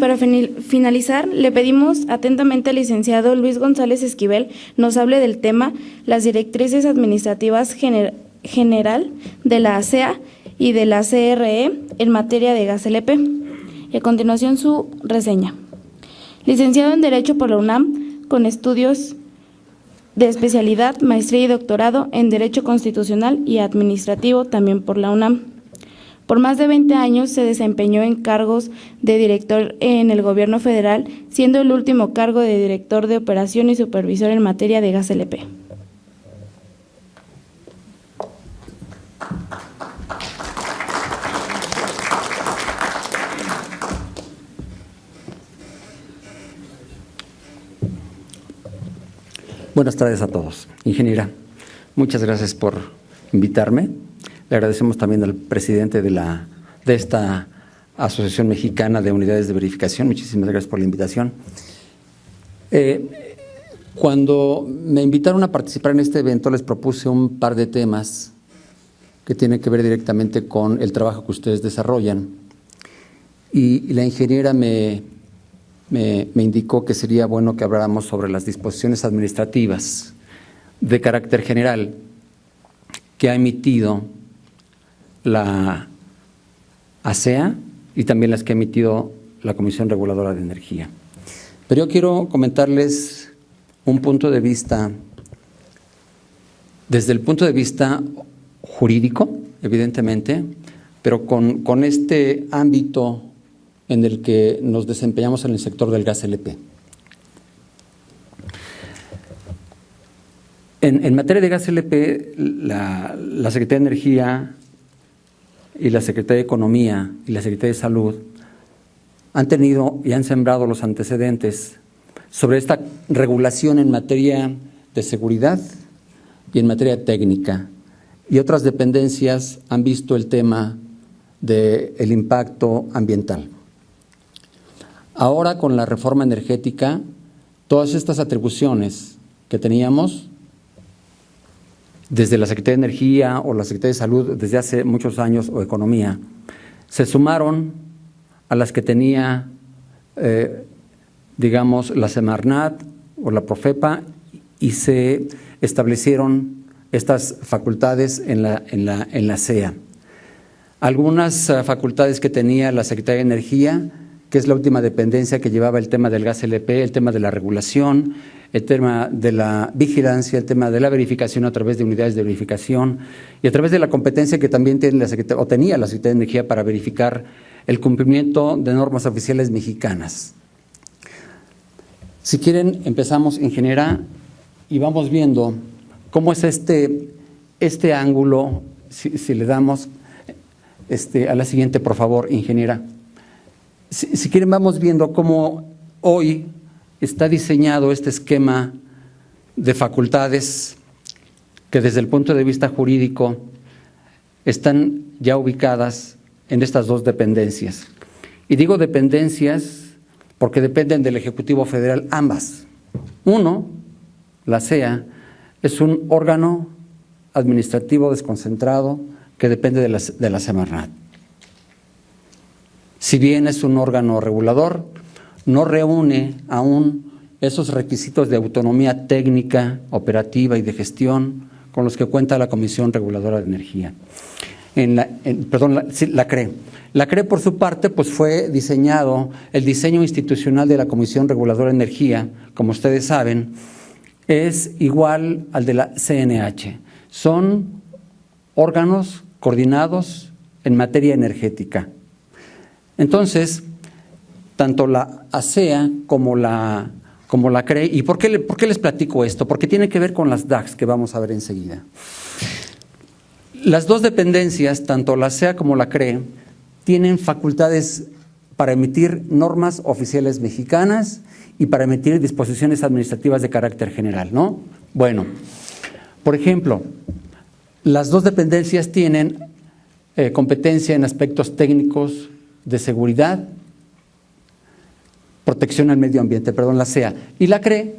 para finalizar, le pedimos atentamente al licenciado Luis González Esquivel nos hable del tema las directrices administrativas general de la ASEA y de la CRE en materia de gas LP. Y a continuación su reseña. Licenciado en Derecho por la UNAM, con estudios de especialidad, maestría y doctorado en Derecho Constitucional y Administrativo, también por la UNAM. Por más de 20 años se desempeñó en cargos de director en el Gobierno federal, siendo el último cargo de director de operación y supervisor en materia de gas LP. Buenas tardes a todos. Ingeniera, muchas gracias por invitarme. Le agradecemos también al presidente de esta Asociación Mexicana de Unidades de Verificación. Muchísimas gracias por la invitación. Cuando me invitaron a participar en este evento, les propuse un par de temas que tienen que ver directamente con el trabajo que ustedes desarrollan. Y la ingeniera me indicó que sería bueno que habláramos sobre las disposiciones administrativas de carácter general que ha emitido la ASEA y también las que ha emitido la Comisión Reguladora de Energía. Pero yo quiero comentarles un punto de vista, desde el punto de vista jurídico, evidentemente, pero con este ámbito en el que nos desempeñamos en el sector del gas LP. En materia de gas LP, la Secretaría de Energía y la Secretaría de Economía y la Secretaría de Salud han tenido y han sembrado los antecedentes sobre esta regulación en materia de seguridad y en materia técnica, y otras dependencias han visto el tema del impacto ambiental. Ahora, con la reforma energética, todas estas atribuciones que teníamos desde la Secretaría de Energía o la Secretaría de Salud desde hace muchos años, o Economía, se sumaron a las que tenía, digamos, la Semarnat o la Profepa, y se establecieron estas facultades en la SEA. Algunas facultades que tenía la Secretaría de Energía, que es la última dependencia que llevaba el tema del gas LP, el tema de la regulación, el tema de la vigilancia, el tema de la verificación a través de unidades de verificación y a través de la competencia que también tiene tenía la Secretaría de Energía para verificar el cumplimiento de normas oficiales mexicanas. Si quieren, empezamos, ingeniera, y vamos viendo cómo es este ángulo. Si le damos a la siguiente, por favor, ingeniera. Si quieren, vamos viendo cómo hoy está diseñado este esquema de facultades que desde el punto de vista jurídico están ya ubicadas en estas dos dependencias. Y digo dependencias porque dependen del Ejecutivo Federal ambas. Uno, la SEA, es un órgano administrativo desconcentrado que depende de la Semarnat. Si bien es un órgano regulador, no reúne aún esos requisitos de autonomía técnica, operativa y de gestión con los que cuenta la Comisión Reguladora de Energía. La CRE. La CRE, por su parte, pues fue diseñado, el diseño institucional de la Comisión Reguladora de Energía, como ustedes saben, es igual al de la CNH. Son órganos coordinados en materia energética. Entonces, tanto la ASEA como la CRE, ¿y por qué les platico esto? Porque tiene que ver con las DACs que vamos a ver enseguida. Las dos dependencias, tanto la ASEA como la CRE, tienen facultades para emitir normas oficiales mexicanas y para emitir disposiciones administrativas de carácter general, ¿no? Bueno, por ejemplo, las dos dependencias tienen competencia en aspectos técnicos de seguridad, protección al medio ambiente, la SEA, y la CRE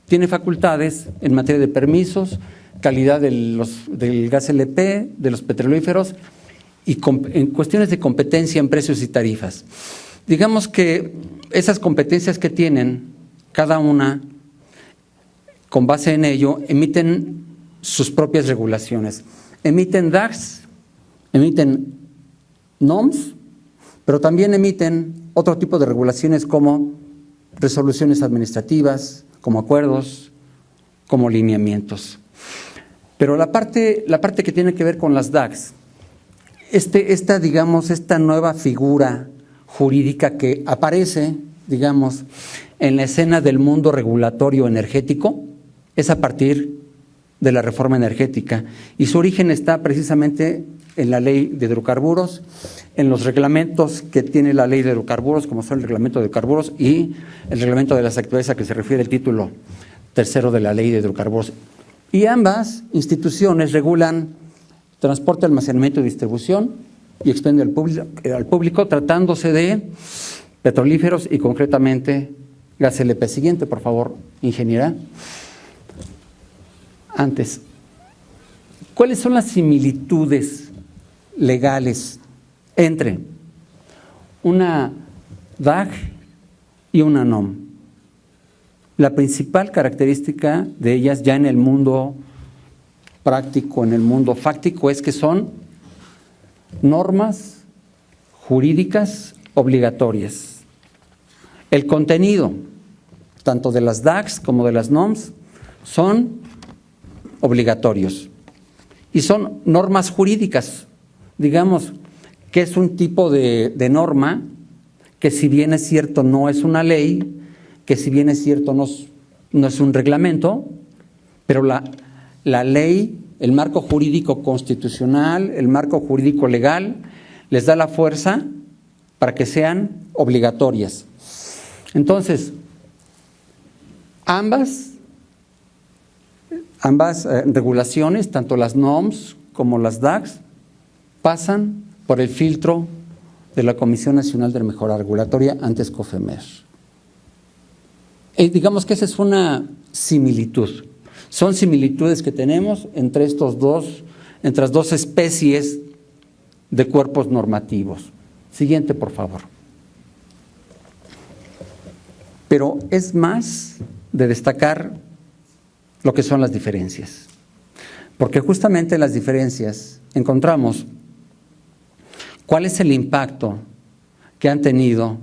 tiene facultades en materia de permisos, calidad del gas LP, de los petrolíferos y en cuestiones de competencia en precios y tarifas. Digamos que esas competencias que tienen, cada una, con base en ello, emiten sus propias regulaciones. Emiten DAGs, emiten NOMs, pero también emiten otro tipo de regulaciones como resoluciones administrativas, como acuerdos, como lineamientos. Pero la parte que tiene que ver con las DAGs, esta nueva figura jurídica que aparece, digamos, en la escena del mundo regulatorio energético, es a partir de la reforma energética, y su origen está precisamente en la ley de hidrocarburos, en los reglamentos que tiene la ley de hidrocarburos, como son el reglamento de hidrocarburos y el reglamento de las actividades a que se refiere el título tercero de la ley de hidrocarburos. Y ambas instituciones regulan transporte, almacenamiento y distribución y expendio al público, tratándose de petrolíferos y concretamente gas LP. Siguiente, por favor, ingeniera. Antes, ¿cuáles son las similitudes legales entre una DAG y una NOM? La principal característica de ellas ya en el mundo práctico, en el mundo fáctico, es que son normas jurídicas obligatorias. El contenido, tanto de las DAGs como de las NOMs, son obligatorios y son normas jurídicas. Digamos que es un tipo de norma que, si bien es cierto no es una ley, que si bien es cierto no es un reglamento, pero la ley, el marco jurídico constitucional, el marco jurídico legal, les da la fuerza para que sean obligatorias. Entonces, ambas regulaciones, tanto las NOMs como las DAGs, pasan por el filtro de la Comisión Nacional de Mejora Regulatoria, antes COFEMER. Digamos que esa es una similitud. Son similitudes que tenemos entre las dos especies de cuerpos normativos. Siguiente, por favor. Pero es más de destacar lo que son las diferencias, porque justamente en las diferencias encontramos cuál es el impacto que han tenido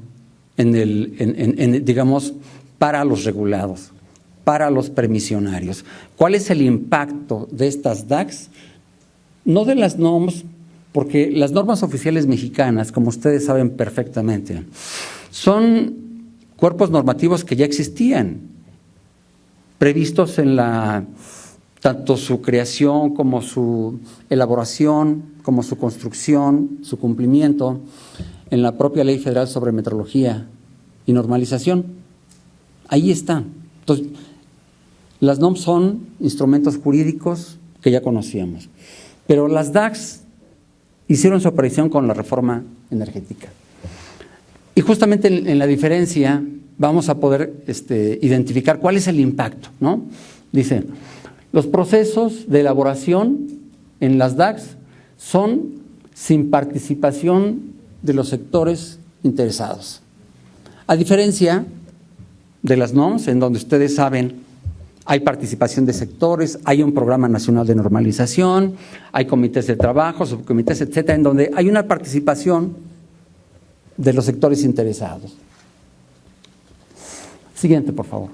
digamos, para los regulados, para los permisionarios. ¿Cuál es el impacto de estas DAGs? No de las NOMs, porque las normas oficiales mexicanas, como ustedes saben perfectamente, son cuerpos normativos que ya existían, previstos en tanto su creación como su elaboración, como su construcción, su cumplimiento, en la propia Ley Federal sobre Metrología y Normalización. Ahí está. Entonces, las NOM son instrumentos jurídicos que ya conocíamos, pero las DAGs hicieron su aparición con la reforma energética. Y justamente en la diferencia vamos a poder identificar cuál es el impacto, ¿no? Dice, los procesos de elaboración en las DAGs son sin participación de los sectores interesados. A diferencia de las NOMs, en donde ustedes saben hay participación de sectores, hay un programa nacional de normalización, hay comités de trabajo, subcomités, etcétera, en donde hay una participación de los sectores interesados. Siguiente, por favor.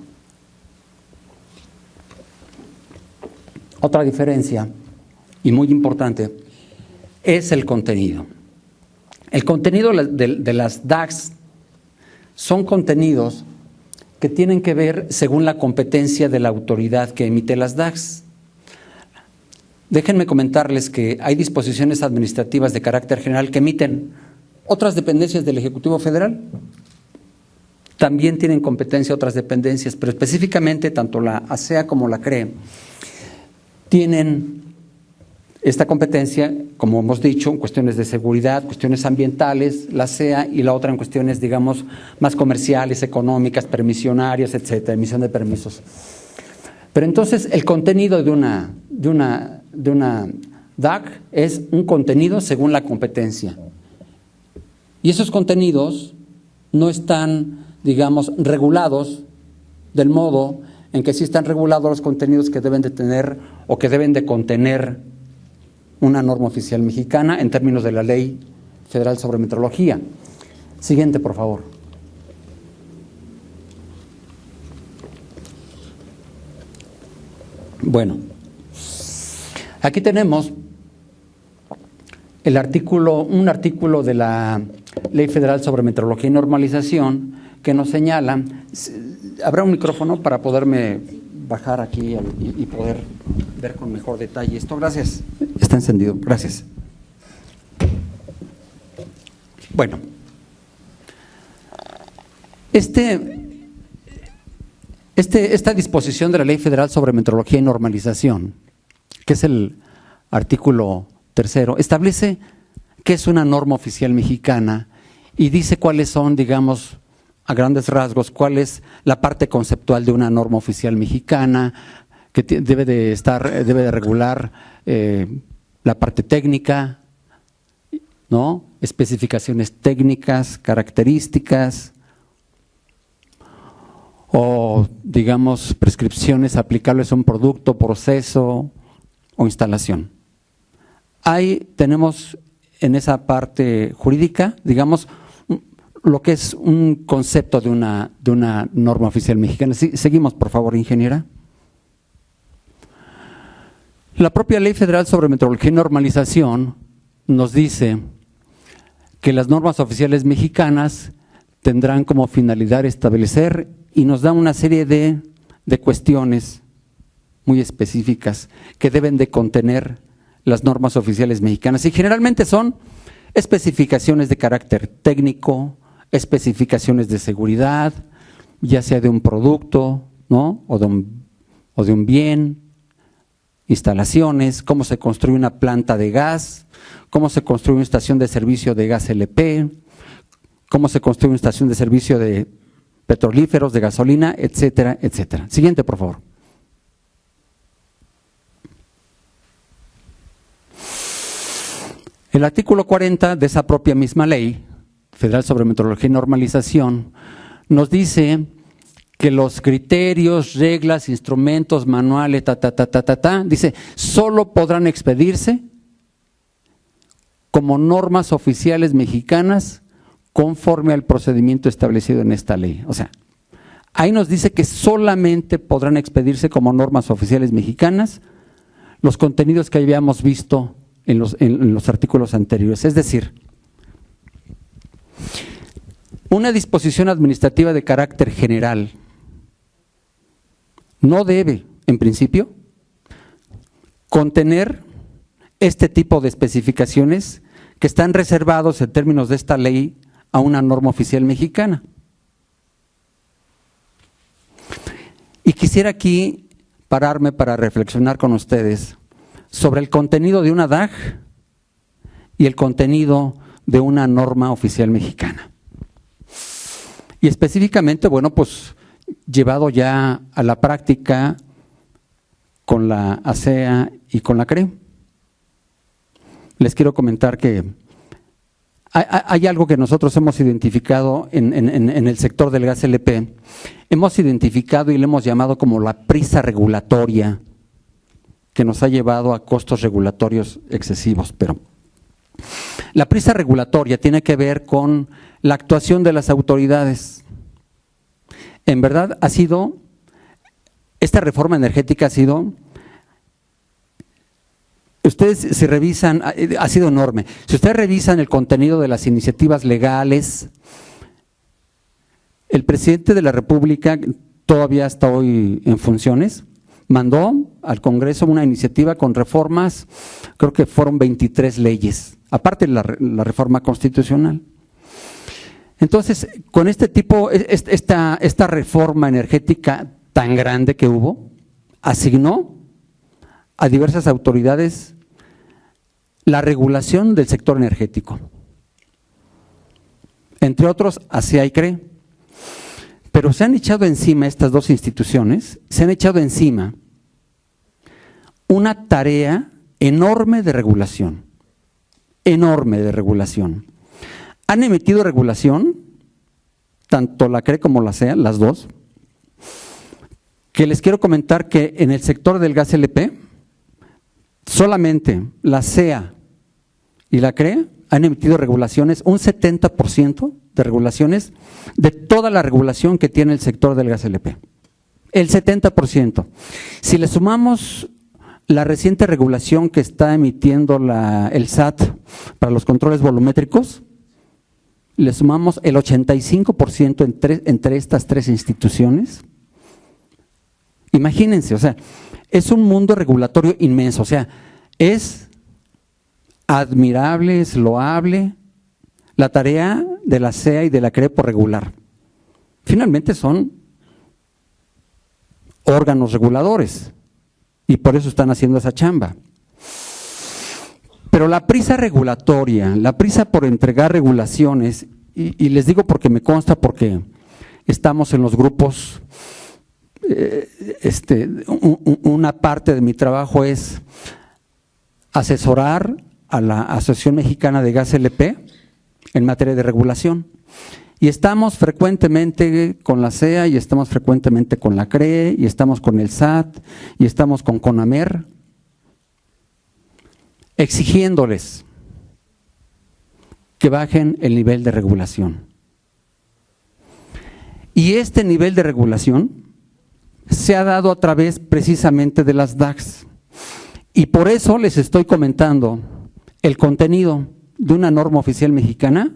Otra diferencia, y muy importante, es el contenido. El contenido de las DAGs son contenidos que tienen que ver según la competencia de la autoridad que emite las DAGs. Déjenme comentarles que hay disposiciones administrativas de carácter general que emiten otras dependencias del Ejecutivo Federal. También tienen competencia otras dependencias, pero específicamente tanto la ASEA como la CRE tienen esta competencia, como hemos dicho, en cuestiones de seguridad, cuestiones ambientales, la ASEA, y la otra en cuestiones, digamos, más comerciales, económicas, permisionarias, etcétera, emisión de permisos. Pero entonces el contenido de una DAG es un contenido según la competencia. Y esos contenidos no están, digamos, regulados del modo en que sí están regulados los contenidos que deben de tener o que deben de contener una norma oficial mexicana en términos de la Ley Federal sobre Metrología. Siguiente, por favor. Bueno, aquí tenemos un artículo de la Ley Federal sobre Metrología y Normalización que nos señala. ¿Habrá un micrófono para poderme bajar aquí y poder ver con mejor detalle esto? Gracias. Está encendido. Gracias. Bueno, esta disposición de la Ley Federal sobre Metrología y Normalización, que es el artículo 3, establece qué es una norma oficial mexicana y dice cuáles son, digamos, a grandes rasgos, cuál es la parte conceptual de una norma oficial mexicana, que debe de regular la parte técnica, ¿no? Especificaciones técnicas, características, o digamos prescripciones aplicables a un producto, proceso o instalación. Ahí tenemos en esa parte jurídica, digamos, lo que es un concepto de una norma oficial mexicana. Sí, seguimos, por favor, ingeniera. La propia Ley Federal sobre Metrología y Normalización nos dice que las normas oficiales mexicanas tendrán como finalidad establecer, y nos da una serie de cuestiones muy específicas que deben de contener las normas oficiales mexicanas, y generalmente son especificaciones de carácter técnico, especificaciones de seguridad, ya sea de un producto, ¿no? o de un bien, instalaciones, cómo se construye una planta de gas, cómo se construye una estación de servicio de gas LP, cómo se construye una estación de servicio de petrolíferos, de gasolina, etcétera, etcétera. Siguiente, por favor. El artículo 40 de esa propia misma Ley Federal sobre Metrología y Normalización nos dice que los criterios, reglas, instrumentos, manuales, dice, solo podrán expedirse como normas oficiales mexicanas conforme al procedimiento establecido en esta ley. O sea, ahí nos dice que solamente podrán expedirse como normas oficiales mexicanas los contenidos que habíamos visto en los artículos anteriores. Es decir, una disposición administrativa de carácter general no debe, en principio, contener este tipo de especificaciones que están reservados en términos de esta ley a una norma oficial mexicana. Y quisiera aquí pararme para reflexionar con ustedes sobre el contenido de una DAG y el contenido de una norma oficial mexicana. Y específicamente, bueno, pues llevado ya a la práctica con la ASEA y con la CRE. Les quiero comentar que hay algo que nosotros hemos identificado en el sector del gas LP. Hemos identificado y le hemos llamado como la prisa regulatoria, que nos ha llevado a costos regulatorios excesivos. Pero la prisa regulatoria tiene que ver con la actuación de las autoridades. En verdad esta reforma energética ha sido, ustedes si revisan, ha sido enorme. Si ustedes revisan el contenido de las iniciativas legales, el presidente de la República, todavía está hoy en funciones, mandó al Congreso una iniciativa con reformas, creo que fueron 23 leyes, aparte de la reforma constitucional. Entonces, con esta reforma energética tan grande que hubo, asignó a diversas autoridades la regulación del sector energético. Entre otros, ASEA y CRE. Pero se han echado encima estas dos instituciones, se han echado encima una tarea enorme de regulación, enorme de regulación. Han emitido regulación tanto la CRE como la SEA, las dos, que les quiero comentar que en el sector del gas LP, solamente la SEA y la CRE han emitido regulaciones, un 70% de regulaciones de toda la regulación que tiene el sector del gas LP. El 70%. Si le sumamos la reciente regulación que está emitiendo el SAT para los controles volumétricos, le sumamos el 85% entre estas tres instituciones. Imagínense, o sea, es un mundo regulatorio inmenso, o sea, es admirable, es loable la tarea de la SEA y de la CRE por regular. Finalmente son órganos reguladores y por eso están haciendo esa chamba. Pero la prisa regulatoria, la prisa por entregar regulaciones, y les digo porque me consta, porque estamos en los grupos, una parte de mi trabajo es asesorar a la Asociación Mexicana de Gas LP en materia de regulación. Y estamos frecuentemente con la SEA, y estamos frecuentemente con la CRE, y estamos con el SAT, y estamos con CONAMER, exigiéndoles que bajen el nivel de regulación. Y este nivel de regulación se ha dado a través precisamente de las DAGs. Y por eso les estoy comentando el contenido de una norma oficial mexicana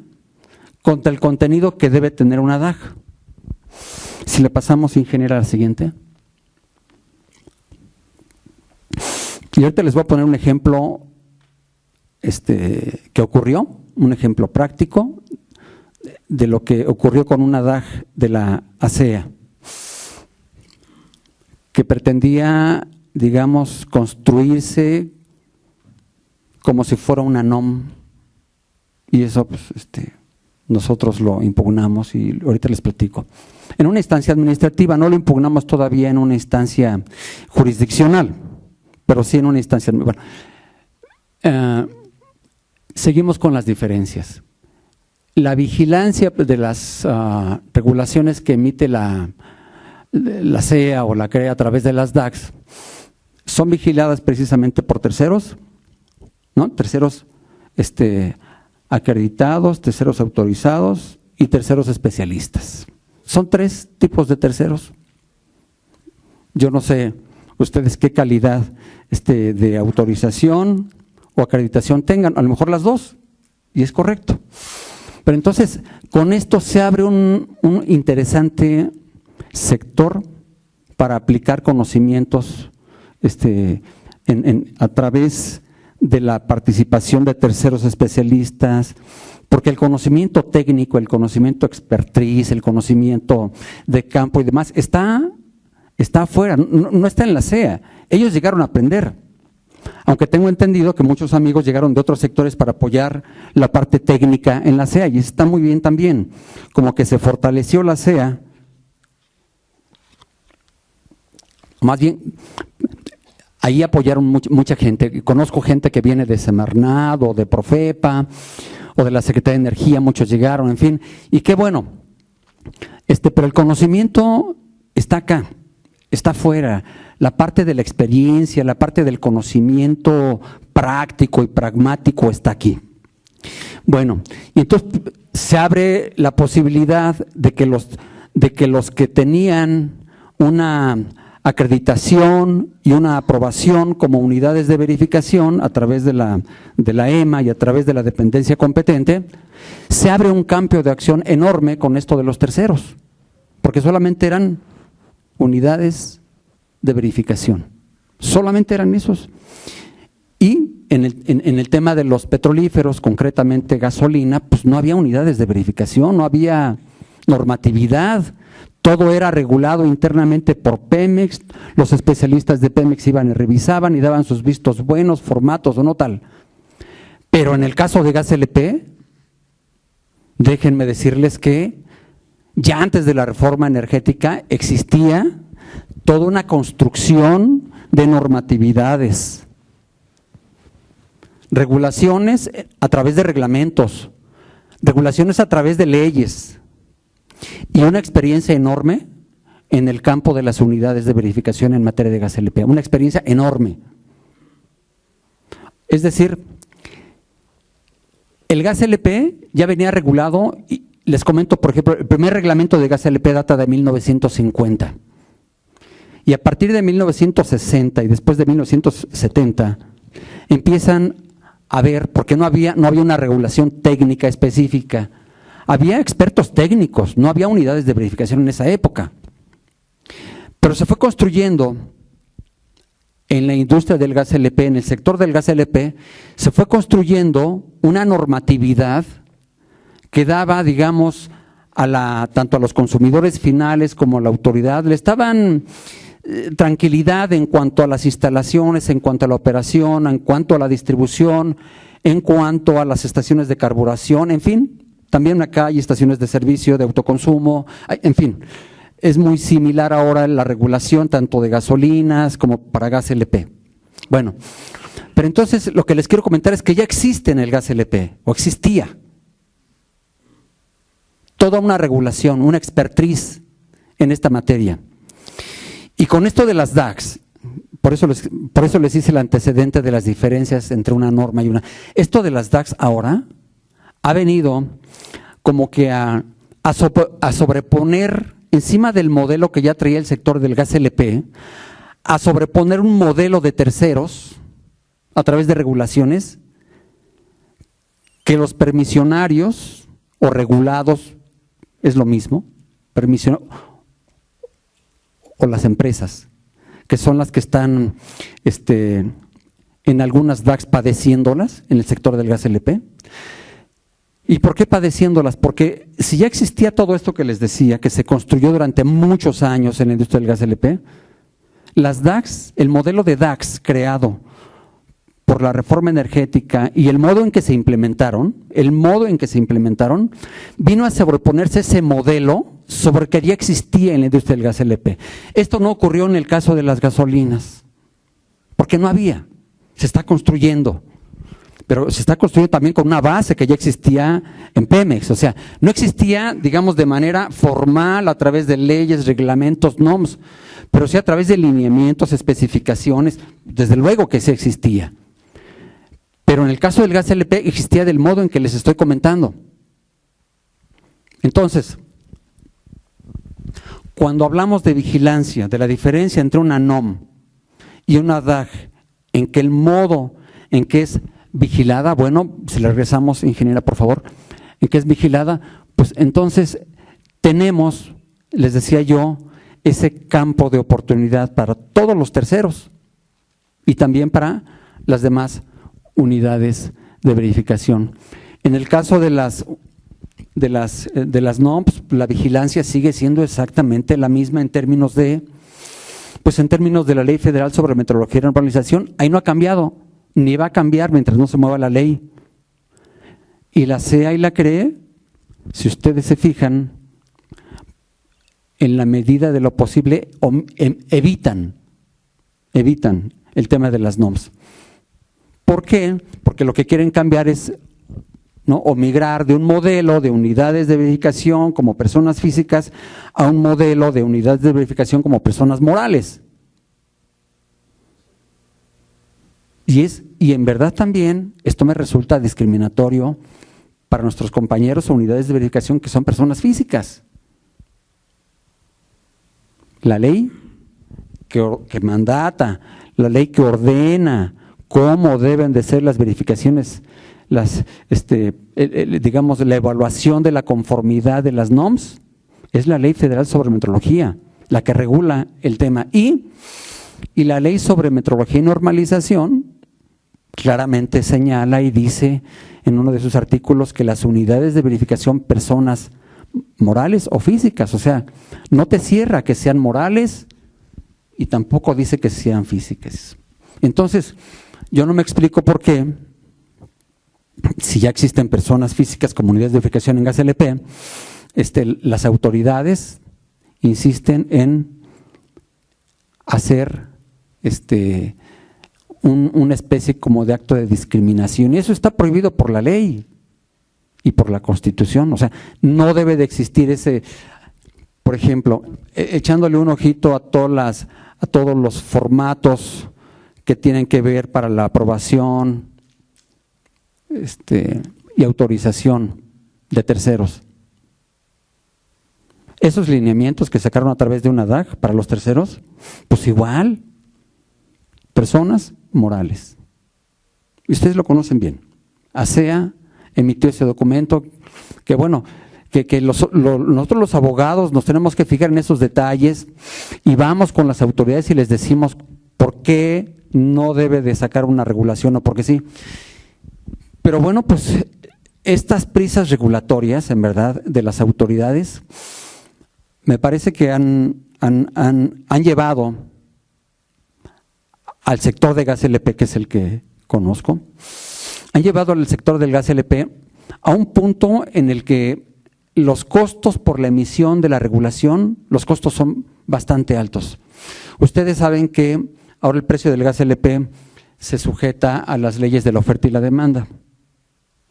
contra el contenido que debe tener una DAG. Si le pasamos, ingeniera, a la siguiente. Y ahorita les voy a poner un ejemplo que ocurrió, un ejemplo práctico de lo que ocurrió con una DAG de la ASEA, que pretendía, digamos, construirse como si fuera una NOM, y eso pues, nosotros lo impugnamos y ahorita les platico. En una instancia administrativa, no lo impugnamos todavía en una instancia jurisdiccional, pero sí en una instancia… Bueno, seguimos con las diferencias. La vigilancia de las regulaciones que emite la SEA o la CRE a través de las DAGs son vigiladas precisamente por terceros, ¿no? Terceros acreditados, terceros autorizados y terceros especialistas. Son tres tipos de terceros. Yo no sé ustedes qué calidad de autorización o acreditación tengan, a lo mejor las dos, y es correcto. Pero entonces, con esto se abre un interesante sector para aplicar conocimientos a través de la participación de terceros especialistas, porque el conocimiento técnico, el conocimiento expertise, el conocimiento de campo y demás, está afuera, no está en la SEA. Ellos llegaron a aprender, aunque tengo entendido que muchos amigos llegaron de otros sectores para apoyar la parte técnica en la SEA, y está muy bien también, como que se fortaleció la SEA. Más bien, ahí apoyaron mucha gente. Conozco gente que viene de Semarnat o de Profepa o de la Secretaría de Energía, muchos llegaron, en fin. Y qué bueno. Pero el conocimiento está acá, está afuera. La parte de la experiencia, la parte del conocimiento práctico y pragmático está aquí. Bueno, y entonces se abre la posibilidad de que los que tenían una acreditación y una aprobación como unidades de verificación a través de la EMA y a través de la dependencia competente, se abre un campo de acción enorme con esto de los terceros, porque solamente eran unidades de verificación, solamente eran esos. Y en el tema de los petrolíferos, concretamente gasolina, pues no había unidades de verificación, no había normatividad. Todo era regulado internamente por Pemex, los especialistas de Pemex iban y revisaban y daban sus vistos buenos, formatos o no tal. Pero en el caso de gas LP, déjenme decirles que ya antes de la reforma energética existía toda una construcción de normatividades, regulaciones a través de reglamentos, regulaciones a través de leyes. y una experiencia enorme en el campo de las unidades de verificación en materia de gas LP, una experiencia enorme. Es decir, el gas LP ya venía regulado, y les comento, por ejemplo, el primer reglamento de gas LP data de 1950. Y a partir de 1960 y después de 1970 empiezan a ver, porque no había una regulación técnica específica, había expertos técnicos, no había unidades de verificación en esa época. Pero se fue construyendo en la industria del gas LP, en el sector del gas LP, se fue construyendo una normatividad que daba, digamos, tanto a los consumidores finales como a la autoridad, le estaban tranquilidad en cuanto a las instalaciones, en cuanto a la operación, en cuanto a la distribución, en cuanto a las estaciones de carburación, en fin, también acá hay estaciones de servicio, de autoconsumo, en fin. Es muy similar ahora la regulación tanto de gasolinas como para gas LP. Bueno, pero entonces lo que les quiero comentar es que ya existe en el gas LP, o existía, toda una regulación, una expertise en esta materia. Y con esto de las DACs, por eso les hice el antecedente de las diferencias entre una norma y una. Esto de las DACs ahora ha venido como que a sobreponer encima del modelo que ya traía el sector del gas LP, a sobreponer un modelo de terceros a través de regulaciones que los permisionarios o regulados, es lo mismo, o las empresas, que son las que están en algunas DACs padeciéndolas en el sector del gas LP. ¿Y por qué padeciéndolas? Porque si ya existía todo esto que les decía, que se construyó durante muchos años en la industria del gas LP, las DACs, el modelo de DACs creado por la reforma energética y el modo en que se implementaron, vino a sobreponerse ese modelo sobre que ya existía en la industria del gas LP. Esto no ocurrió en el caso de las gasolinas, porque no había, se está construyendo. Pero se está construyendo también con una base que ya existía en Pemex, o sea, no existía, digamos, de manera formal a través de leyes, reglamentos, NOMS, pero sí a través de lineamientos, especificaciones, desde luego que sí existía. Pero en el caso del gas LP existía del modo en que les estoy comentando. Entonces, cuando hablamos de vigilancia, de la diferencia entre una NOM y una DAG, en que el modo en que es vigilada, bueno, si le regresamos, ingeniera, por favor, en que es vigilada, pues entonces tenemos, les decía yo, ese campo de oportunidad para todos los terceros y también para las demás unidades de verificación. En el caso de las NOMS, la vigilancia sigue siendo exactamente la misma en términos de la Ley Federal sobre Metrología y Normalización. Ahí no ha cambiado, ni va a cambiar mientras no se mueva la ley. Y la CEA y la CRE, si ustedes se fijan, en la medida de lo posible, evitan el tema de las NOMS. ¿Por qué? Porque lo que quieren cambiar es, ¿no?, o migrar de un modelo de unidades de verificación como personas físicas a un modelo de unidades de verificación como personas morales. Y en verdad también esto me resulta discriminatorio para nuestros compañeros o unidades de verificación que son personas físicas. La ley que mandata, la ley que ordena cómo deben de ser las verificaciones, digamos, la evaluación de la conformidad de las NOMS, es la Ley Federal sobre Metrología, la que regula el tema. Y la Ley sobre Metrología y Normalización claramente señala y dice en uno de sus artículos que las unidades de verificación, personas morales o físicas, o sea, no te cierra que sean morales y tampoco dice que sean físicas. Entonces, yo no me explico por qué, si ya existen personas físicas como unidades de verificación en gas LP, las autoridades insisten en hacer una especie como de acto de discriminación, y eso está prohibido por la ley y por la Constitución. O sea, no debe de existir ese por ejemplo, echándole un ojito a todos los formatos que tienen que ver para la aprobación y autorización de terceros. Esos lineamientos que sacaron a través de una DAG para los terceros, pues igual, personas morales. Y ustedes lo conocen bien. ASEA emitió ese documento que, bueno, que nosotros los abogados nos tenemos que fijar en esos detalles y vamos con las autoridades y les decimos por qué no debe de sacar una regulación o por qué sí. Pero bueno, pues estas prisas regulatorias, en verdad, de las autoridades, me parece que han llevado al sector de gas LP, que es el que conozco, han llevado al sector del gas LP a un punto en el que los costos por la emisión de la regulación, los costos son bastante altos. Ustedes saben que ahora el precio del gas LP se sujeta a las leyes de la oferta y la demanda,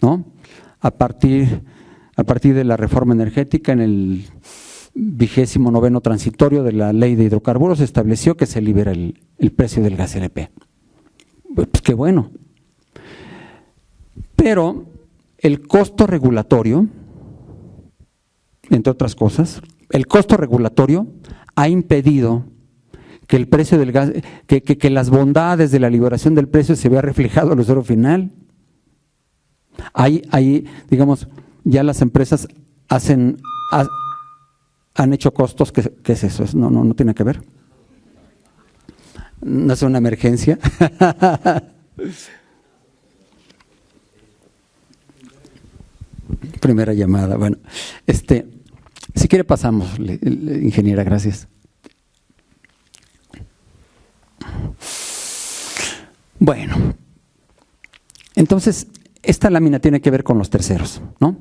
¿no? A partir de la reforma energética en el 29º transitorio de la ley de hidrocarburos se estableció que se libera el precio del gas LP. Pues qué bueno. Pero el costo regulatorio, entre otras cosas, el costo regulatorio ha impedido que el precio del gas, que las bondades de la liberación del precio se vea reflejado al usuario final. Ahí, digamos, ya las empresas han hecho costos, ¿qué es eso? No tiene que ver. No es una emergencia. Primera llamada. Bueno, si quiere pasamos, ingeniera, gracias. Bueno, entonces esta lámina tiene que ver con los terceros, ¿no?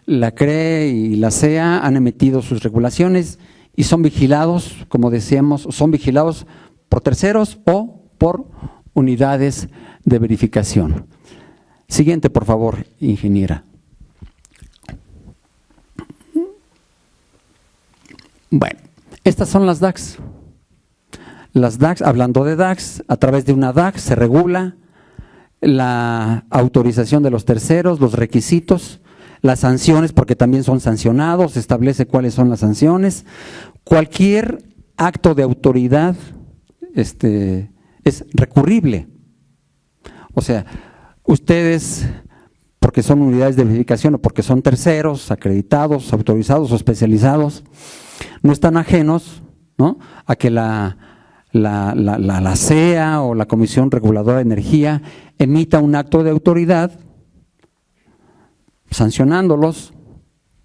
La CRE y la SEA han emitido sus regulaciones y son vigilados, como decíamos, son vigilados por terceros o por unidades de verificación. Siguiente, por favor, ingeniera. Bueno, estas son las DAGs. Las DAGs, hablando de DAGs, a través de una DAG se regula la autorización de los terceros, los requisitos, las sanciones, porque también son sancionados, se establece cuáles son las sanciones. Cualquier acto de autoridad es recurrible. O sea, ustedes, porque son unidades de verificación o porque son terceros, acreditados, autorizados o especializados, no están ajenos, ¿no?, a que la SEA o la Comisión Reguladora de Energía emita un acto de autoridad sancionándolos,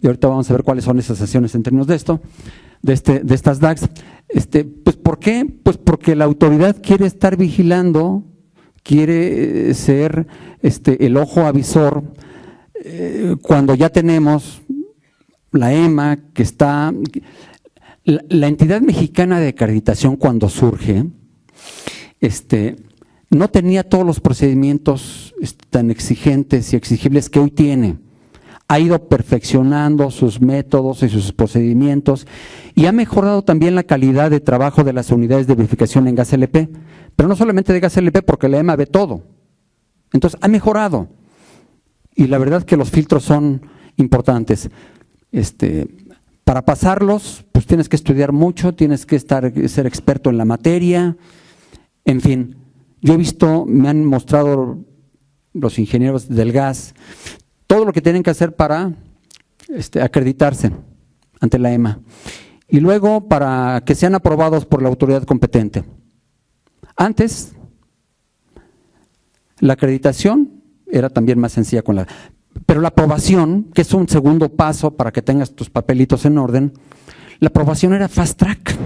y ahorita vamos a ver cuáles son esas sanciones en términos de esto, de estas DAGs. Pues ¿por qué? Pues porque la autoridad quiere estar vigilando, quiere ser el ojo avisor, cuando ya tenemos la EMA que está, la entidad mexicana de acreditación cuando surge, no tenía todos los procedimientos tan exigentes y exigibles que hoy tiene. Ha ido perfeccionando sus métodos y sus procedimientos y ha mejorado también la calidad de trabajo de las unidades de verificación en gas LP, pero no solamente de gas LP, porque la EMA ve todo. Entonces ha mejorado y la verdad que los filtros son importantes. Para pasarlos, pues tienes que estudiar mucho, tienes que ser experto en la materia, en fin. Yo he visto, me han mostrado los ingenieros del gas, todo lo que tienen que hacer para acreditarse ante la EMA y luego para que sean aprobados por la autoridad competente. Antes, la acreditación era también más sencilla pero la aprobación, que es un segundo paso para que tengas tus papelitos en orden, la aprobación era fast track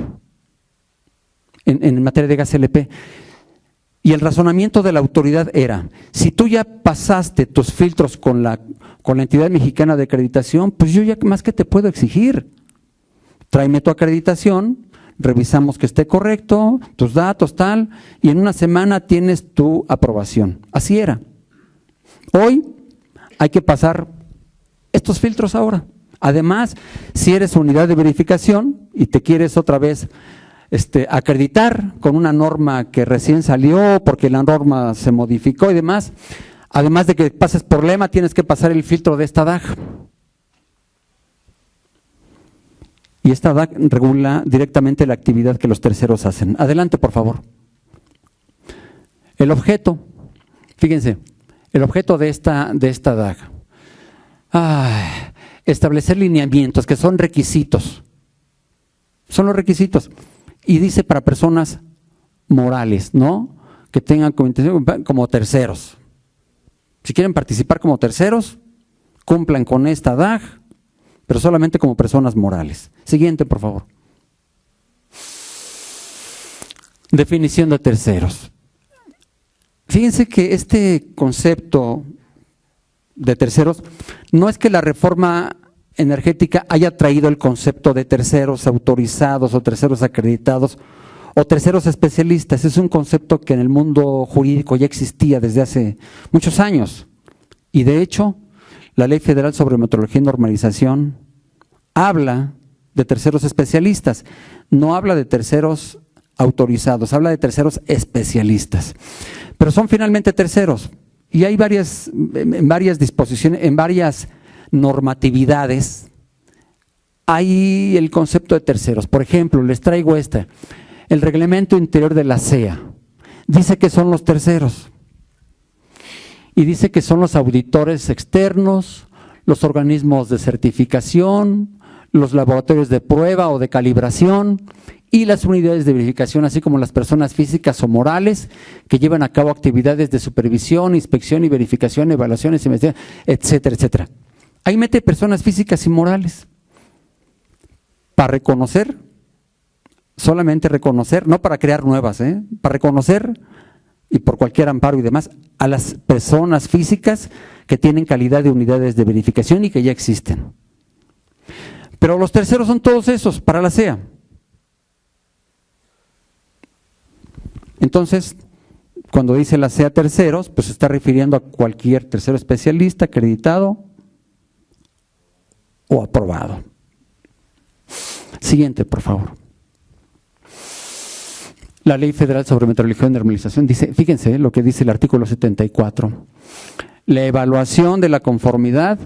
en materia de gas LP. Y el razonamiento de la autoridad era, si tú ya pasaste tus filtros con la entidad mexicana de acreditación, pues yo ya más que te puedo exigir. Tráeme tu acreditación, revisamos que esté correcto, tus datos, tal, y en una semana tienes tu aprobación. Así era. Hoy hay que pasar estos filtros ahora. Además, si eres unidad de verificación y te quieres otra vez acreditar con una norma que recién salió porque la norma se modificó y demás, además de que pases por lema, tienes que pasar el filtro de esta DAG. Y esta DAG regula directamente la actividad que los terceros hacen. Adelante, por favor. El objeto, fíjense, el objeto de esta DAG. Establecer lineamientos que son requisitos. Son los requisitos. Y dice para personas morales, ¿no? Que tengan como terceros. Si quieren participar como terceros, cumplan con esta DAG, pero solamente como personas morales. Siguiente, por favor. Definición de terceros. Fíjense que este concepto de terceros no es que la reforma energética haya traído el concepto de terceros autorizados o terceros acreditados o terceros especialistas. Es un concepto que en el mundo jurídico ya existía desde hace muchos años. Y de hecho, la Ley Federal sobre Metrología y Normalización habla de terceros especialistas, no habla de terceros autorizados, habla de terceros especialistas. Pero son finalmente terceros. Y hay en varias disposiciones, en varias normatividades, hay el concepto de terceros. Por ejemplo, les traigo el reglamento interior de la SEA. Dice que son los terceros. Y dice que son los auditores externos, los organismos de certificación, los laboratorios de prueba o de calibración y las unidades de verificación, así como las personas físicas o morales que llevan a cabo actividades de supervisión, inspección y verificación, evaluaciones, investigación, etcétera, etcétera. Ahí mete personas físicas y morales para reconocer, solamente reconocer, no para crear nuevas, para reconocer y por cualquier amparo y demás a las personas físicas que tienen calidad de unidades de verificación y que ya existen. Pero los terceros son todos esos para la SEA. Entonces, cuando dice la SEA terceros, pues se está refiriendo a cualquier tercero especialista acreditado o aprobado. Siguiente, por favor. La Ley Federal sobre Metrología y Normalización dice, fíjense lo que dice el artículo 74. La evaluación de la conformidad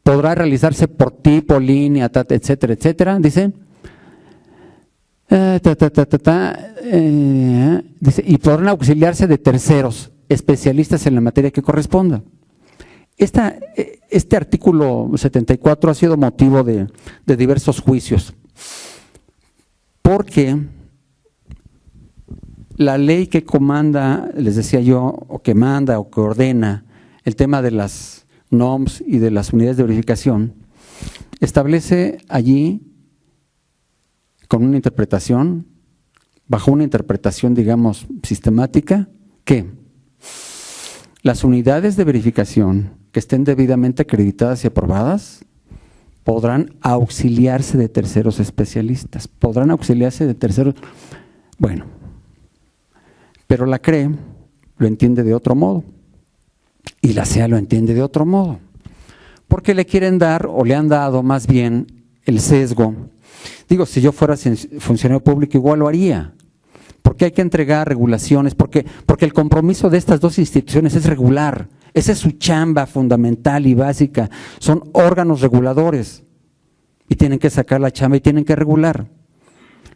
podrá realizarse por tipo, línea, etcétera, etcétera, dice. Dice, y podrán auxiliarse de terceros especialistas en la materia que corresponda. Este artículo 74 ha sido motivo de diversos juicios, porque la ley que comanda, les decía yo, o que manda o que ordena el tema de las NOMS y de las unidades de verificación, establece allí con una interpretación, bajo una interpretación, digamos, sistemática, que las unidades de verificación que estén debidamente acreditadas y aprobadas podrán auxiliarse de terceros especialistas, podrán auxiliarse de terceros, bueno, pero la CRE lo entiende de otro modo y la SEA lo entiende de otro modo, porque le quieren dar o le han dado más bien el sesgo. Digo, si yo fuera funcionario público igual lo haría, porque hay que entregar regulaciones, porque el compromiso de estas dos instituciones es regular, esa es su chamba fundamental y básica, son órganos reguladores y tienen que sacar la chamba y tienen que regular.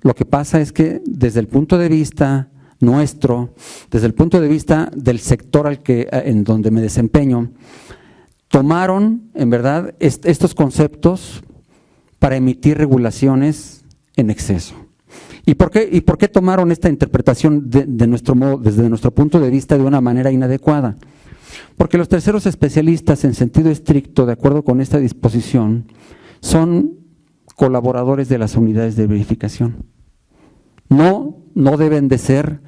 Lo que pasa es que desde el punto de vista nuestro, desde el punto de vista del sector en donde me desempeño, tomaron en verdad estos conceptos para emitir regulaciones en exceso. ¿Y por qué tomaron esta interpretación de nuestro modo, desde nuestro punto de vista, de una manera inadecuada? Porque los terceros especialistas, en sentido estricto, de acuerdo con esta disposición, son colaboradores de las unidades de verificación. No deben de ser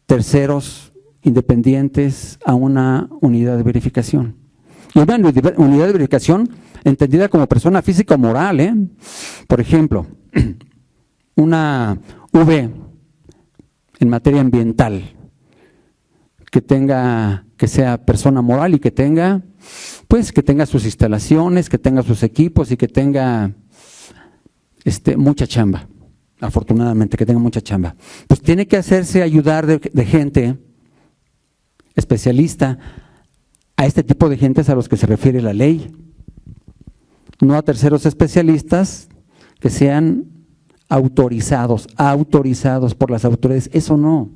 terceros independientes a una unidad de verificación. Y una unidad de verificación entendida como persona física o moral, Por ejemplo, una V en materia ambiental que sea persona moral y que tenga pues que tenga sus instalaciones, que tenga sus equipos y que tenga mucha chamba, afortunadamente, que tenga mucha chamba. Pues tiene que hacerse ayudar de gente especialista. A este tipo de gente es a los que se refiere la ley, no a terceros especialistas que sean autorizados por las autoridades, eso no.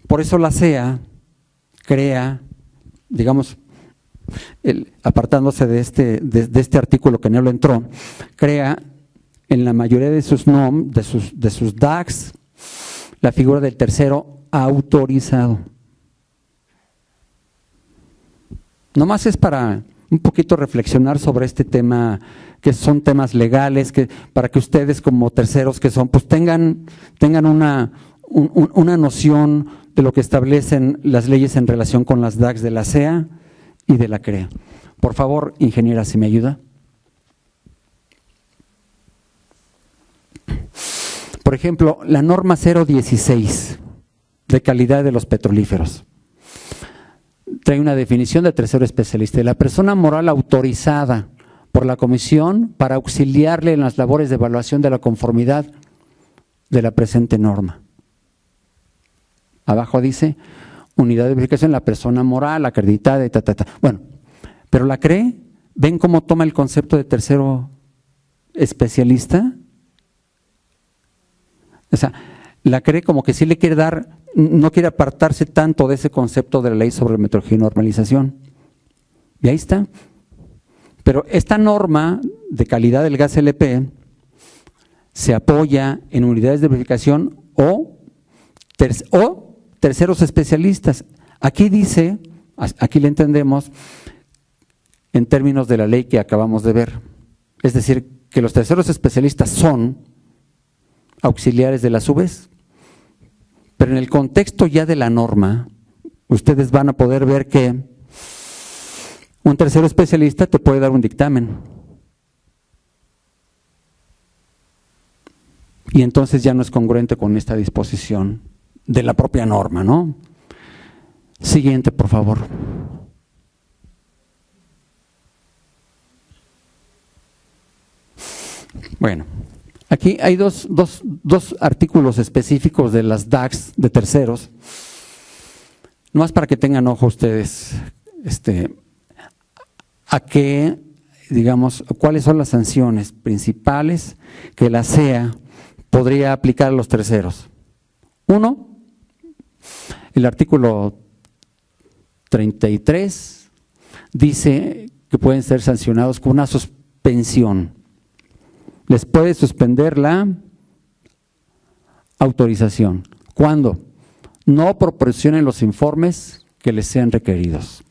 Por eso la SEA crea, digamos, apartándose de este artículo que no lo entró, crea en la mayoría de sus DACs la figura del tercero autorizado. Nomás es para un poquito reflexionar sobre este tema, que son temas legales, para que ustedes como terceros que son, pues tengan una noción de lo que establecen las leyes en relación con las DACs de la SEA y de la CREA. Por favor, ingeniera, si me ayuda. Por ejemplo, la norma 016 de calidad de los petrolíferos trae una definición de tercero especialista: la persona moral autorizada por la comisión para auxiliarle en las labores de evaluación de la conformidad de la presente norma. Abajo dice unidad de verificación, la persona moral acreditada y . Bueno, pero la CRE, ¿ven cómo toma el concepto de tercero especialista? O sea, la CRE como que sí le quiere dar, no quiere apartarse tanto de ese concepto de la ley sobre metrología y normalización. Y ahí está. Pero esta norma de calidad del gas LP se apoya en unidades de verificación o terceros especialistas. Aquí dice, aquí le entendemos en términos de la ley que acabamos de ver. Es decir, que los terceros especialistas son auxiliares de las UVs. Pero en el contexto ya de la norma, ustedes van a poder ver que un tercero especialista te puede dar un dictamen. Y entonces ya no es congruente con esta disposición de la propia norma, ¿no? Siguiente, por favor. Bueno, aquí hay dos artículos específicos de las DACs de terceros, no más para que tengan ojo ustedes, a qué, digamos, cuáles son las sanciones principales que la SEA podría aplicar a los terceros. Uno, el artículo 33 dice que pueden ser sancionados con una suspensión. Les puede suspender la autorización. ¿Cuándo? No proporcionen los informes que les sean requeridos.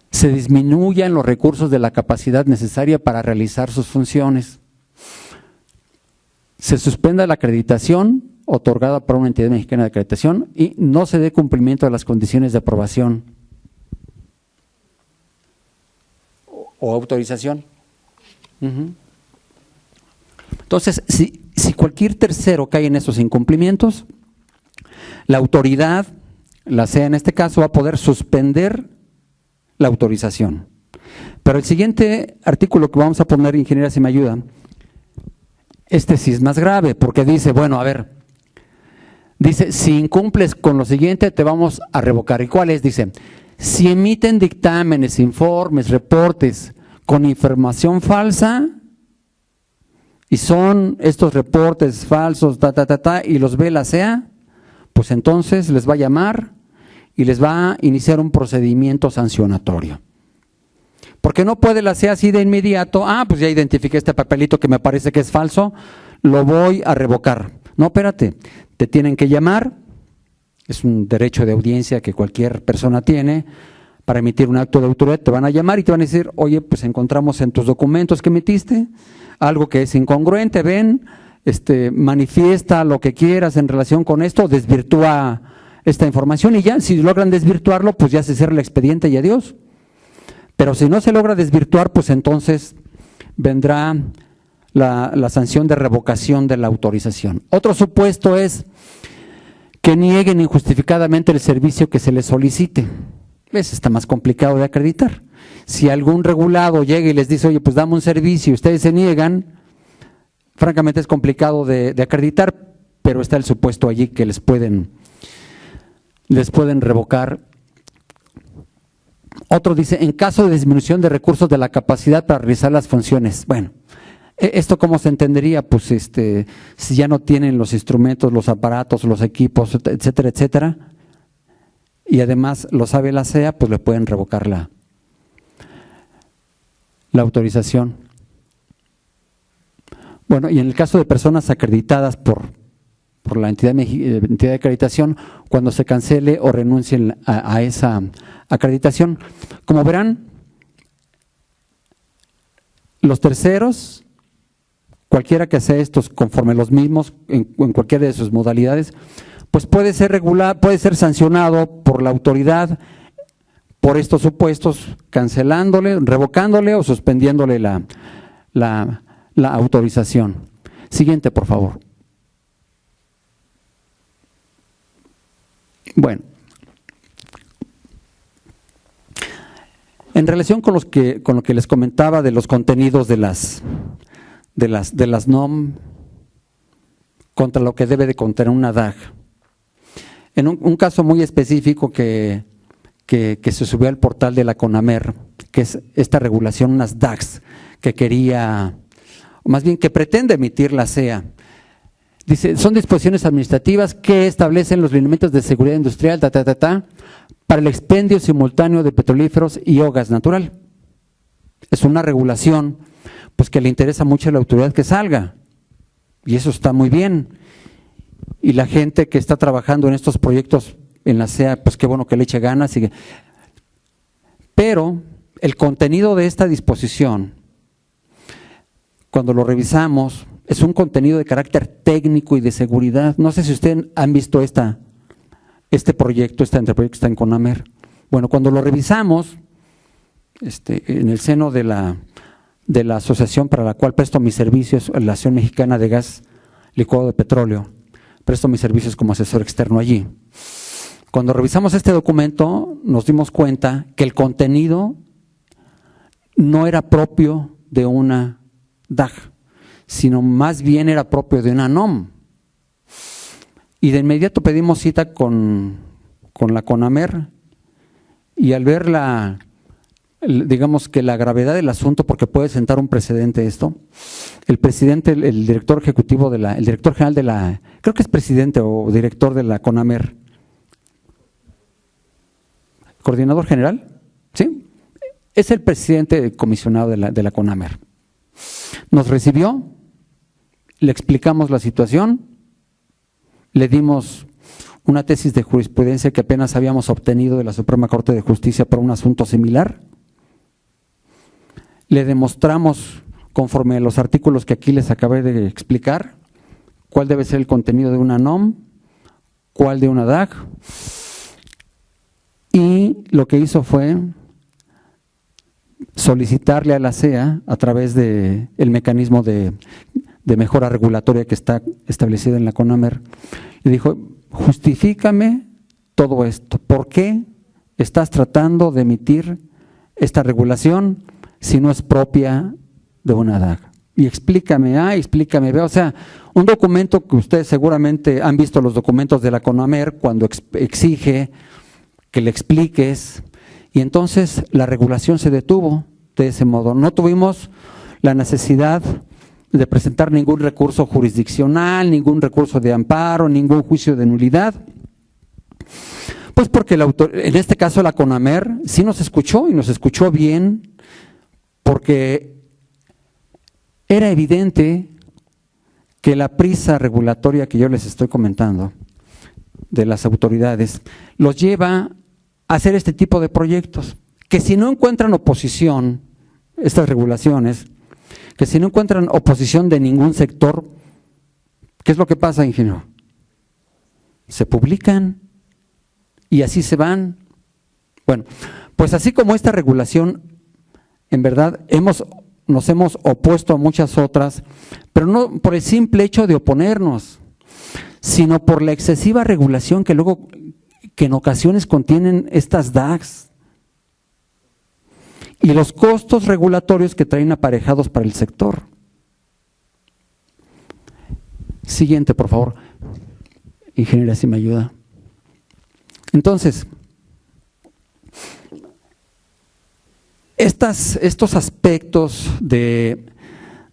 Se disminuyan los recursos de la capacidad necesaria para realizar sus funciones. Se suspenda la acreditación otorgada por una entidad mexicana de acreditación y no se dé cumplimiento a las condiciones de aprobación o autorización. Entonces, si cualquier tercero cae en esos incumplimientos, la autoridad, la SEA en este caso, va a poder suspender la autorización. Pero el siguiente artículo que vamos a poner, ingeniera, si me ayuda, sí es más grave, porque dice, bueno, a ver, dice, si incumples con lo siguiente, te vamos a revocar. ¿Y cuál es? Dice, si emiten dictámenes, informes, reportes con información falsa, y son estos reportes falsos, y los ve la SEA, pues entonces les va a llamar y les va a iniciar un procedimiento sancionatorio. Porque no puede la SEA así de inmediato, pues ya identifiqué este papelito que me parece que es falso, lo voy a revocar. No, espérate, te tienen que llamar, es un derecho de audiencia que cualquier persona tiene, para emitir un acto de autoridad, te van a llamar y te van a decir, oye, pues encontramos en tus documentos que emitiste algo que es incongruente, ven, manifiesta lo que quieras en relación con esto, desvirtúa esta información y ya, si logran desvirtuarlo, pues ya se cierra el expediente y adiós. Pero si no se logra desvirtuar, pues entonces vendrá la sanción de revocación de la autorización. Otro supuesto es que nieguen injustificadamente el servicio que se les solicite. vez está más complicado de acreditar. Si algún regulado llega y les dice, oye, pues dame un servicio y ustedes se niegan, francamente es complicado de acreditar, pero está el supuesto allí que les pueden revocar. Otro dice, en caso de disminución de recursos de la capacidad para realizar las funciones. Bueno, ¿esto cómo se entendería? Pues si ya no tienen los instrumentos, los aparatos, los equipos, etcétera, etcétera, y además lo sabe la SEA, pues le pueden revocar la autorización. Bueno, y en el caso de personas acreditadas por la entidad de acreditación, cuando se cancele o renuncien a esa acreditación. Como verán, los terceros, cualquiera que sea estos conforme los mismos, en cualquiera de sus modalidades, pues puede ser regular, puede ser sancionado por la autoridad por estos supuestos, cancelándole, revocándole o suspendiéndole la autorización. Siguiente, por favor. Bueno, en relación con lo que les comentaba de los contenidos de las NOM contra lo que debe de contener una DAG, en un caso muy específico que se subió al portal de la CONAMER, que es esta regulación, unas DAGs que quería, o más bien que pretende emitir la SEA. Dice, son disposiciones administrativas que establecen los lineamientos de seguridad industrial, para el expendio simultáneo de petrolíferos y o gas natural. Es una regulación pues que le interesa mucho a la autoridad que salga, y eso está muy bien. Y la gente que está trabajando en estos proyectos en la SEA, pues qué bueno que le eche ganas. Pero el contenido de esta disposición, cuando lo revisamos, es un contenido de carácter técnico y de seguridad. No sé si ustedes han visto este proyecto, este anteproyecto que está en CONAMER. Bueno, cuando lo revisamos, en el seno de la asociación para la cual presto mis servicios, la Asociación Mexicana de Gas Licuado de Petróleo, presto mis servicios como asesor externo allí. Cuando revisamos este documento, nos dimos cuenta que el contenido no era propio de una DAG, sino más bien era propio de una NOM. Y de inmediato pedimos cita con la CONAMER, y al ver digamos que la gravedad del asunto, porque puede sentar un precedente esto, el presidente, el director ejecutivo el director general de la, creo que es presidente o director de la CONAMER, coordinador general, ¿sí? Es el presidente comisionado de la CONAMER. Nos recibió, le explicamos la situación, le dimos una tesis de jurisprudencia que apenas habíamos obtenido de la Suprema Corte de Justicia por un asunto similar. Le demostramos, conforme a los artículos que aquí les acabé de explicar, cuál debe ser el contenido de una NOM, cuál de una DAG, y lo que hizo fue solicitarle a la SEA, a través del mecanismo de mejora regulatoria que está establecido en la CONAMER, le dijo, justifícame todo esto, ¿por qué estás tratando de emitir esta regulación si no es propia de una DAG? Y explícame A, explícame B. O sea, un documento que ustedes seguramente han visto, los documentos de la CONAMER, cuando exige que le expliques, y entonces la regulación se detuvo de ese modo. No tuvimos la necesidad de presentar ningún recurso jurisdiccional, ningún recurso de amparo, ningún juicio de nulidad. Pues porque en este caso la CONAMER sí nos escuchó, y nos escuchó bien, porque era evidente que la prisa regulatoria que yo les estoy comentando de las autoridades los lleva a hacer este tipo de proyectos, que si no encuentran oposición, estas regulaciones, que si no encuentran oposición de ningún sector, ¿qué es lo que pasa, ingeniero? Se publican y así se van. Bueno, pues así como esta regulación, en verdad nos hemos opuesto a muchas otras, pero no por el simple hecho de oponernos, sino por la excesiva regulación que en ocasiones contienen estas DAGs, y los costos regulatorios que traen aparejados para el sector. Siguiente, por favor. Ingeniera, si me ayuda. Entonces, estos aspectos de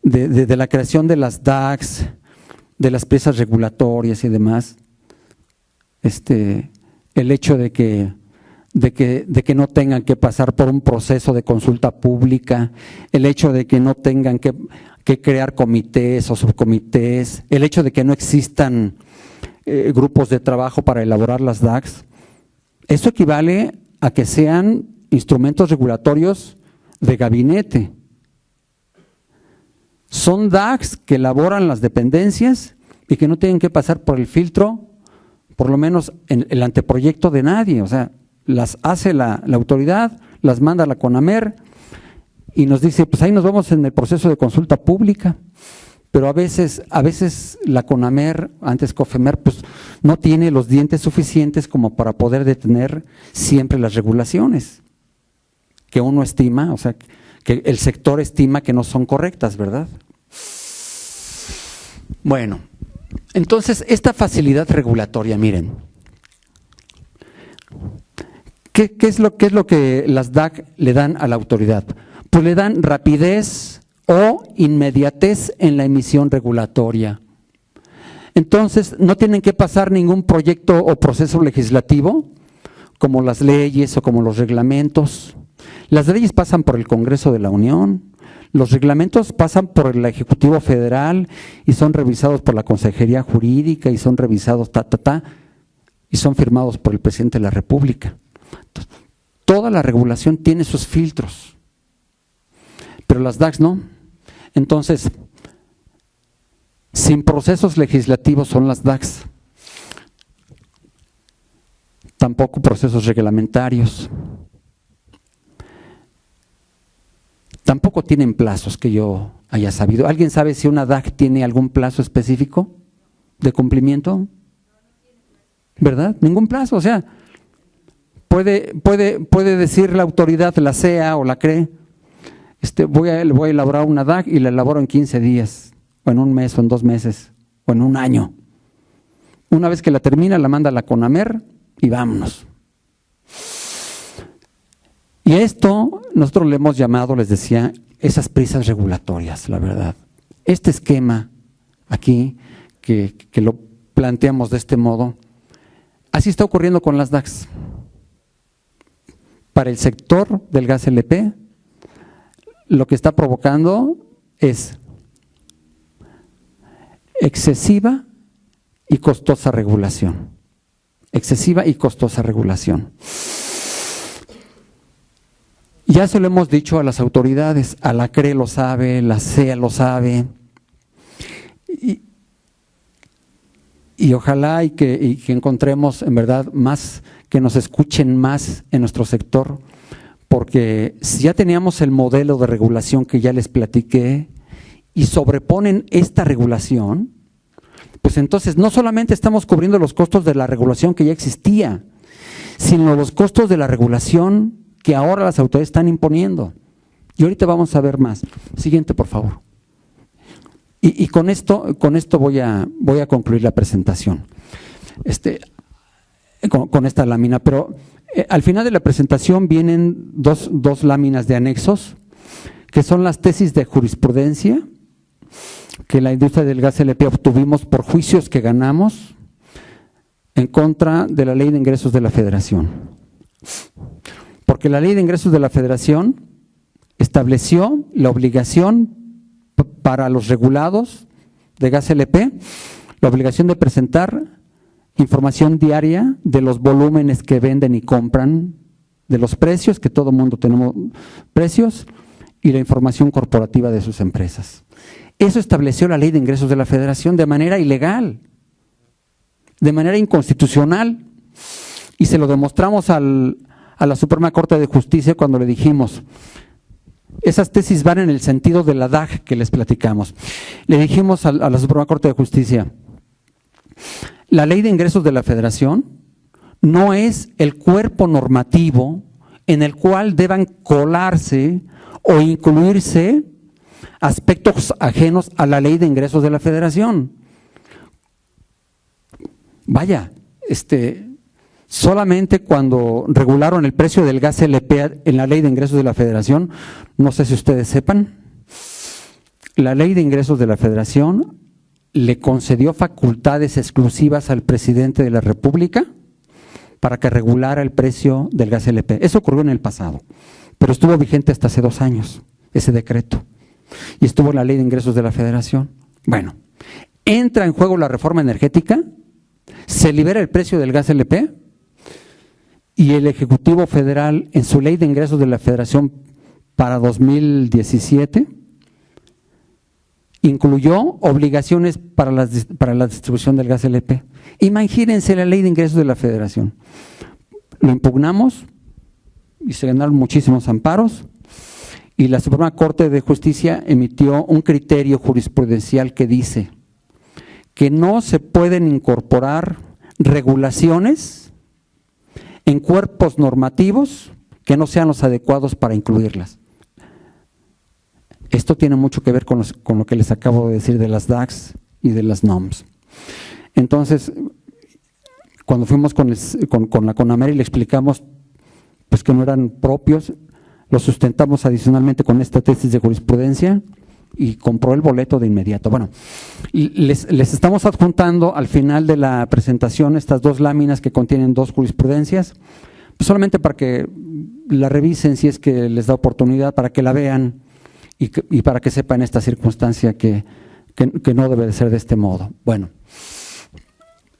la creación de las DACs, de las piezas regulatorias y demás, el hecho de que no tengan que pasar por un proceso de consulta pública, el hecho de que no tengan que crear comités o subcomités, el hecho de que no existan grupos de trabajo para elaborar las DACs, eso equivale a que sean instrumentos regulatorios de gabinete. Son DACs que elaboran las dependencias y que no tienen que pasar por el filtro, por lo menos en el anteproyecto de nadie. O sea, las hace la autoridad, las manda a la CONAMER y nos dice, pues ahí nos vamos en el proceso de consulta pública. Pero a veces la CONAMER, antes COFEMER, pues no tiene los dientes suficientes como para poder detener siempre las regulaciones que uno estima, o sea, que el sector estima que no son correctas, ¿verdad? Bueno, entonces esta facilidad regulatoria, miren, ¿qué es lo que las DAC le dan a la autoridad? Pues le dan rapidez o inmediatez en la emisión regulatoria. Entonces, no tienen que pasar ningún proyecto o proceso legislativo, como las leyes o como los reglamentos. Las leyes pasan por el Congreso de la Unión, los reglamentos pasan por el Ejecutivo Federal y son revisados por la Consejería Jurídica y son revisados y son firmados por el Presidente de la República. Entonces, toda la regulación tiene sus filtros, pero las DACs no. Entonces, sin procesos legislativos son las DACs, tampoco procesos reglamentarios, tampoco tienen plazos que yo haya sabido. ¿Alguien sabe si una DAC tiene algún plazo específico de cumplimiento? ¿Verdad? Ningún plazo, o sea, puede decir la autoridad, la CEA o la CRE, voy a elaborar una DAC y la elaboro en 15 días, o en un mes, o en 2 meses, o en un año. Una vez que la termina, la manda a la CONAMER y vámonos. Y esto nosotros le hemos llamado, les decía, esas prisas regulatorias, la verdad. Este esquema aquí, que lo planteamos de este modo, así está ocurriendo con las DACs. Para el sector del gas LP, lo que está provocando es excesiva y costosa regulación. Excesiva y costosa regulación. Ya se lo hemos dicho a las autoridades, a la CRE lo sabe, la CEA lo sabe, y ojalá y que encontremos en verdad más, que nos escuchen más en nuestro sector, porque si ya teníamos el modelo de regulación que ya les platiqué y sobreponen esta regulación, pues entonces no solamente estamos cubriendo los costos de la regulación que ya existía, sino los costos de la regulación que ahora las autoridades están imponiendo. Y ahorita vamos a ver más. Siguiente, por favor. Y con esto voy a concluir la presentación. Con esta lámina, pero al final de la presentación vienen dos láminas de anexos, que son las tesis de jurisprudencia que la industria del gas LP obtuvimos por juicios que ganamos en contra de la Ley de Ingresos de la Federación. Porque la Ley de Ingresos de la Federación estableció la obligación para los regulados de gas LP, la obligación de presentar información diaria de los volúmenes que venden y compran, de los precios, que todo mundo tenemos precios, y la información corporativa de sus empresas. Eso estableció la Ley de Ingresos de la Federación de manera ilegal, de manera inconstitucional, y se lo demostramos a la Suprema Corte de Justicia cuando le dijimos, esas tesis van en el sentido de la DAC que les platicamos. Le dijimos a la Suprema Corte de Justicia, la Ley de Ingresos de la Federación no es el cuerpo normativo, en el cual deban colarse o incluirse aspectos ajenos a la ley de ingresos de la Federación. Vaya, solamente cuando regularon el precio del gas LP en la ley de ingresos de la Federación, no sé si ustedes sepan, la ley de ingresos de la Federación le concedió facultades exclusivas al presidente de la República para que regulara el precio del gas LP. Eso ocurrió en el pasado, pero estuvo vigente hasta hace 2 años, ese decreto. Y estuvo en la ley de ingresos de la Federación. Bueno, entra en juego la reforma energética, se libera el precio del gas LP y el Ejecutivo Federal, en su ley de ingresos de la Federación para 2017, incluyó obligaciones para la distribución del gas LP. Imagínense la ley de ingresos de la Federación. Lo impugnamos y se ganaron muchísimos amparos y la Suprema Corte de Justicia emitió un criterio jurisprudencial que dice que no se pueden incorporar regulaciones en cuerpos normativos que no sean los adecuados para incluirlas. Esto tiene mucho que ver con lo que les acabo de decir de las DACs y de las NOMS. Entonces, cuando fuimos con la CONAMER y le explicamos pues que no eran propios, lo sustentamos adicionalmente con esta tesis de jurisprudencia y compró el boleto de inmediato. Bueno, les estamos adjuntando al final de la presentación estas 2 láminas que contienen 2 jurisprudencias, pues solamente para que la revisen si es que les da oportunidad, para que la vean y para que sepan esta circunstancia que no debe de ser de este modo. Bueno,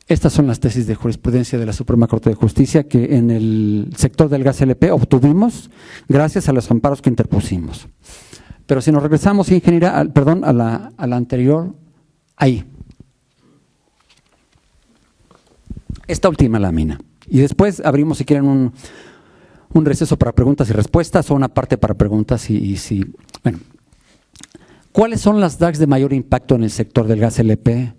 estas son las tesis de jurisprudencia de la Suprema Corte de Justicia que en el sector del gas LP obtuvimos gracias a los amparos que interpusimos. Pero si nos regresamos, ingeniera, a la anterior, ahí. Esta última lámina. Y después abrimos, si quieren, un receso para preguntas y respuestas o una parte para preguntas bueno. ¿Cuáles son las DACs de mayor impacto en el sector del gas LP?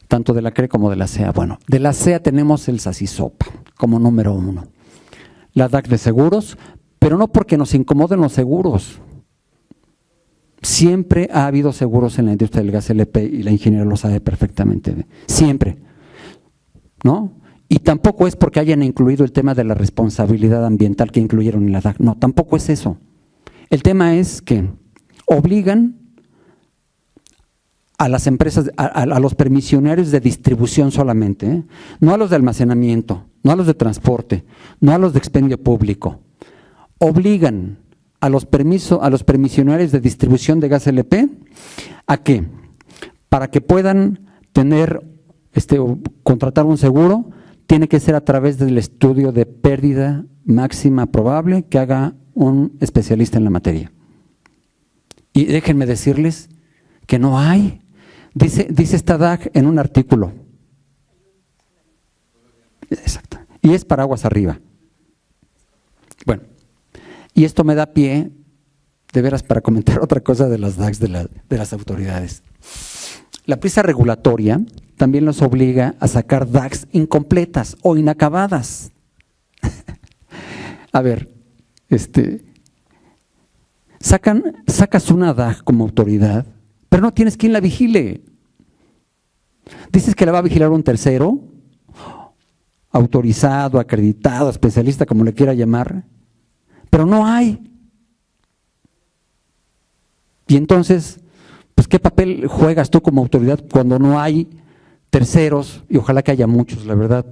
Tanto de la CRE como de la SEA. Bueno, de la SEA tenemos el SACISOPA como número 1. La DAC de seguros, pero no porque nos incomoden los seguros. Siempre ha habido seguros en la industria del gas LP y la ingeniera lo sabe perfectamente. Siempre. ¿No? Y tampoco es porque hayan incluido el tema de la responsabilidad ambiental que incluyeron en la DAC. No, tampoco es eso. El tema es que obligan a las empresas, a los permisionarios de distribución solamente, no a los de almacenamiento, no a los de transporte, no a los de expendio público. Obligan a los permisionarios de distribución de gas LP a que, para que puedan contratar un seguro, tiene que ser a través del estudio de pérdida máxima probable que haga un especialista en la materia. Y déjenme decirles que no hay. Dice esta DAC en un artículo. Exacto. Y es paraguas arriba. Bueno, y esto me da pie, de veras, para comentar otra cosa de las DACs de las autoridades. La prisa regulatoria también los obliga a sacar DACs incompletas o inacabadas. A ver, sacas una DAC como autoridad, pero no tienes quien la vigile. Dices que la va a vigilar un tercero, autorizado, acreditado, especialista, como le quiera llamar, pero no hay. Y entonces, pues, ¿qué papel juegas tú como autoridad cuando no hay terceros? Y ojalá que haya muchos, la verdad.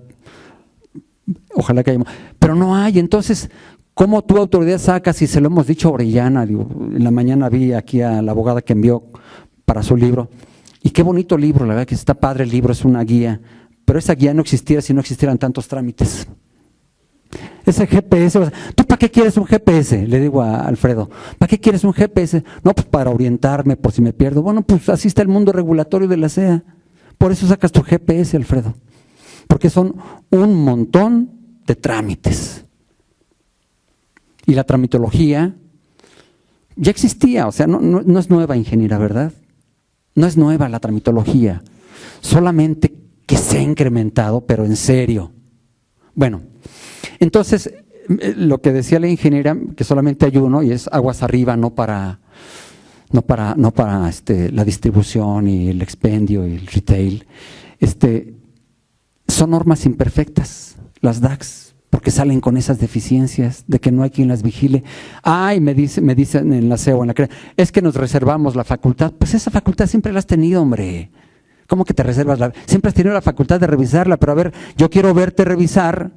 Ojalá que haya muchos. Pero no hay. Entonces, ¿cómo tu autoridad sacas? Y se lo hemos dicho a Orellana, en la mañana vi aquí a la abogada que envió para su libro. Y qué bonito libro, la verdad que está padre el libro, es una guía. Pero esa guía no existiera si no existieran tantos trámites. Ese GPS, ¿tú para qué quieres un GPS? Le digo a Alfredo, ¿para qué quieres un GPS? No, pues para orientarme por si me pierdo. Bueno, pues así está el mundo regulatorio de la SEA. Por eso sacas tu GPS, Alfredo. Porque son un montón de trámites. Y la tramitología ya existía, o sea, no es nueva, ingeniera, ¿verdad? No es nueva la tramitología. Solamente que se ha incrementado, pero en serio. Bueno, Entonces, lo que decía la ingeniera, que solamente hay uno y es aguas arriba, no para la distribución y el expendio y el retail. Son normas imperfectas, las DACs, porque salen con esas deficiencias de que no hay quien las vigile. Ay, me dicen en la CEO, en la CRE, es que nos reservamos la facultad. Pues esa facultad siempre la has tenido, hombre. ¿Cómo que te reservas? Siempre has tenido la facultad de revisarla, pero a ver, yo quiero verte revisar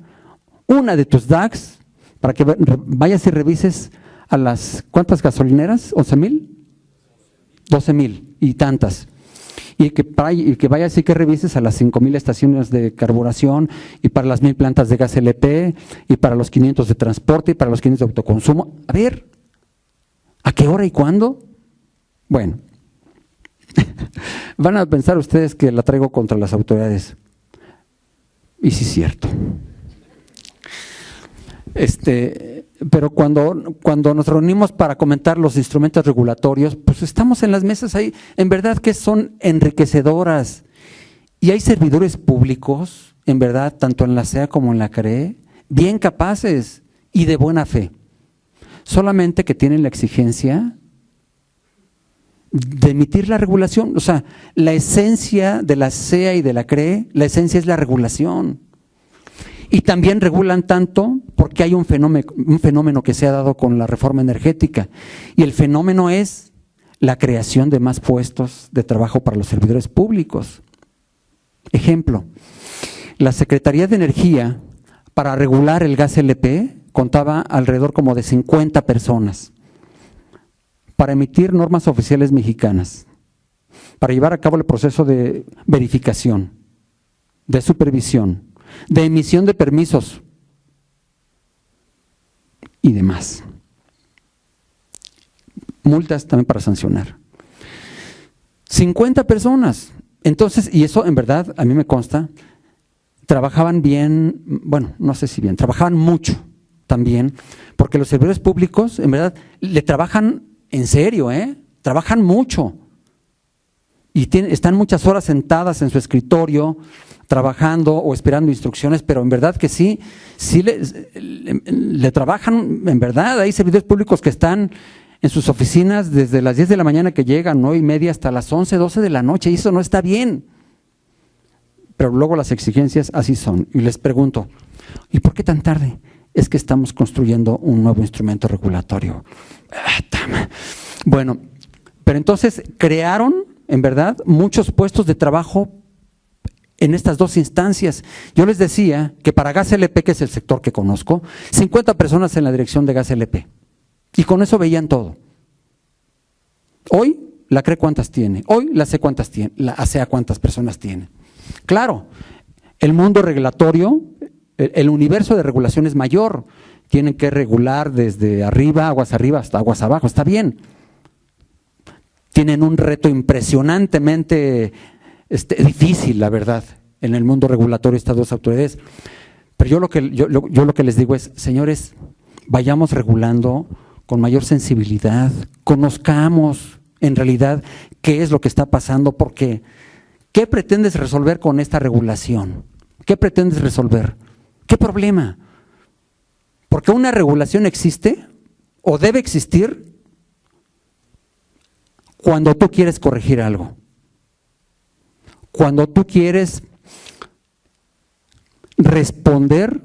una de tus DACs para que vayas y revises a las, ¿cuántas gasolineras? ¿11,000? 12,000 y tantas. Y que vayas y que revises a las 5,000 estaciones de carburación y para las 1,000 plantas de gas LP y para los 500 de transporte y para los 500 de autoconsumo. A ver, ¿a qué hora y cuándo? Bueno, van a pensar ustedes que la traigo contra las autoridades. Y sí es cierto. Pero cuando nos reunimos para comentar los instrumentos regulatorios, pues estamos en las mesas ahí, en verdad que son enriquecedoras. Y hay servidores públicos, en verdad, tanto en la SEA como en la CRE, bien capaces y de buena fe. Solamente que tienen la exigencia de emitir la regulación. O sea, la esencia de la SEA y de la CRE, la esencia es la regulación. Y también regulan tanto porque hay un fenómeno que se ha dado con la reforma energética. Y el fenómeno es la creación de más puestos de trabajo para los servidores públicos. Ejemplo, la Secretaría de Energía, para regular el gas LP, contaba alrededor como de 50 personas para emitir normas oficiales mexicanas, para llevar a cabo el proceso de verificación, de supervisión, de emisión de permisos y demás. Multas también para sancionar. 50 personas. Entonces, y eso en verdad, a mí me consta, trabajaban bien, bueno, no sé si bien, trabajaban mucho también, porque los servidores públicos, en verdad, le trabajan en serio, trabajan mucho. Y están muchas horas sentadas en su escritorio, trabajando o esperando instrucciones, pero en verdad que sí le trabajan, en verdad. Hay servidores públicos que están en sus oficinas desde las 10 de la mañana que llegan, 9:30 hasta las 11, 12 de la noche, y eso no está bien. Pero luego las exigencias así son. Y les pregunto, ¿y por qué tan tarde? Es que estamos construyendo un nuevo instrumento regulatorio. Bueno, pero entonces crearon, en verdad, muchos puestos de trabajo en estas dos instancias. Yo les decía que para gas LP, que es el sector que conozco, 50 personas en la dirección de gas LP. Y con eso veían todo. Hoy la CRE cuántas tiene, hoy la CE cuántas tiene, la ASEA cuántas personas tiene. Claro, el mundo regulatorio, el universo de regulación es mayor. Tienen que regular desde arriba hasta aguas abajo, está bien. Tienen un reto impresionantemente difícil, la verdad, en el mundo regulatorio estas dos autoridades. Pero yo lo que les digo es, señores, vayamos regulando con mayor sensibilidad, conozcamos en realidad qué es lo que está pasando, porque ¿qué pretendes resolver con esta regulación? ¿Qué pretendes resolver? ¿Qué problema? Porque una regulación existe o debe existir cuando tú quieres corregir algo. Cuando tú quieres responder,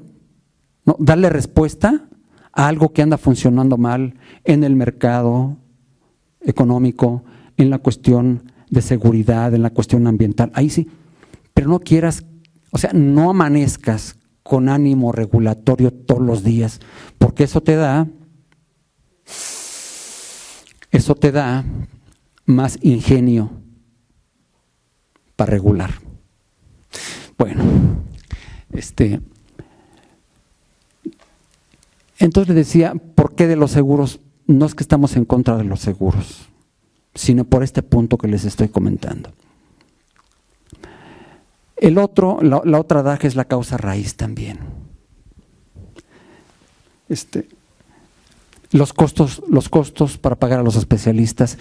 darle respuesta a algo que anda funcionando mal en el mercado económico, en la cuestión de seguridad, en la cuestión ambiental, ahí sí, pero no quieras, o sea, no amanezcas con ánimo regulatorio todos los días, porque eso te da más ingenio para regular. Bueno, entonces le decía, ¿por qué de los seguros? No es que estamos en contra de los seguros, sino por este punto que les estoy comentando. La otra DAG es la causa raíz también. Los costos para pagar a los especialistas.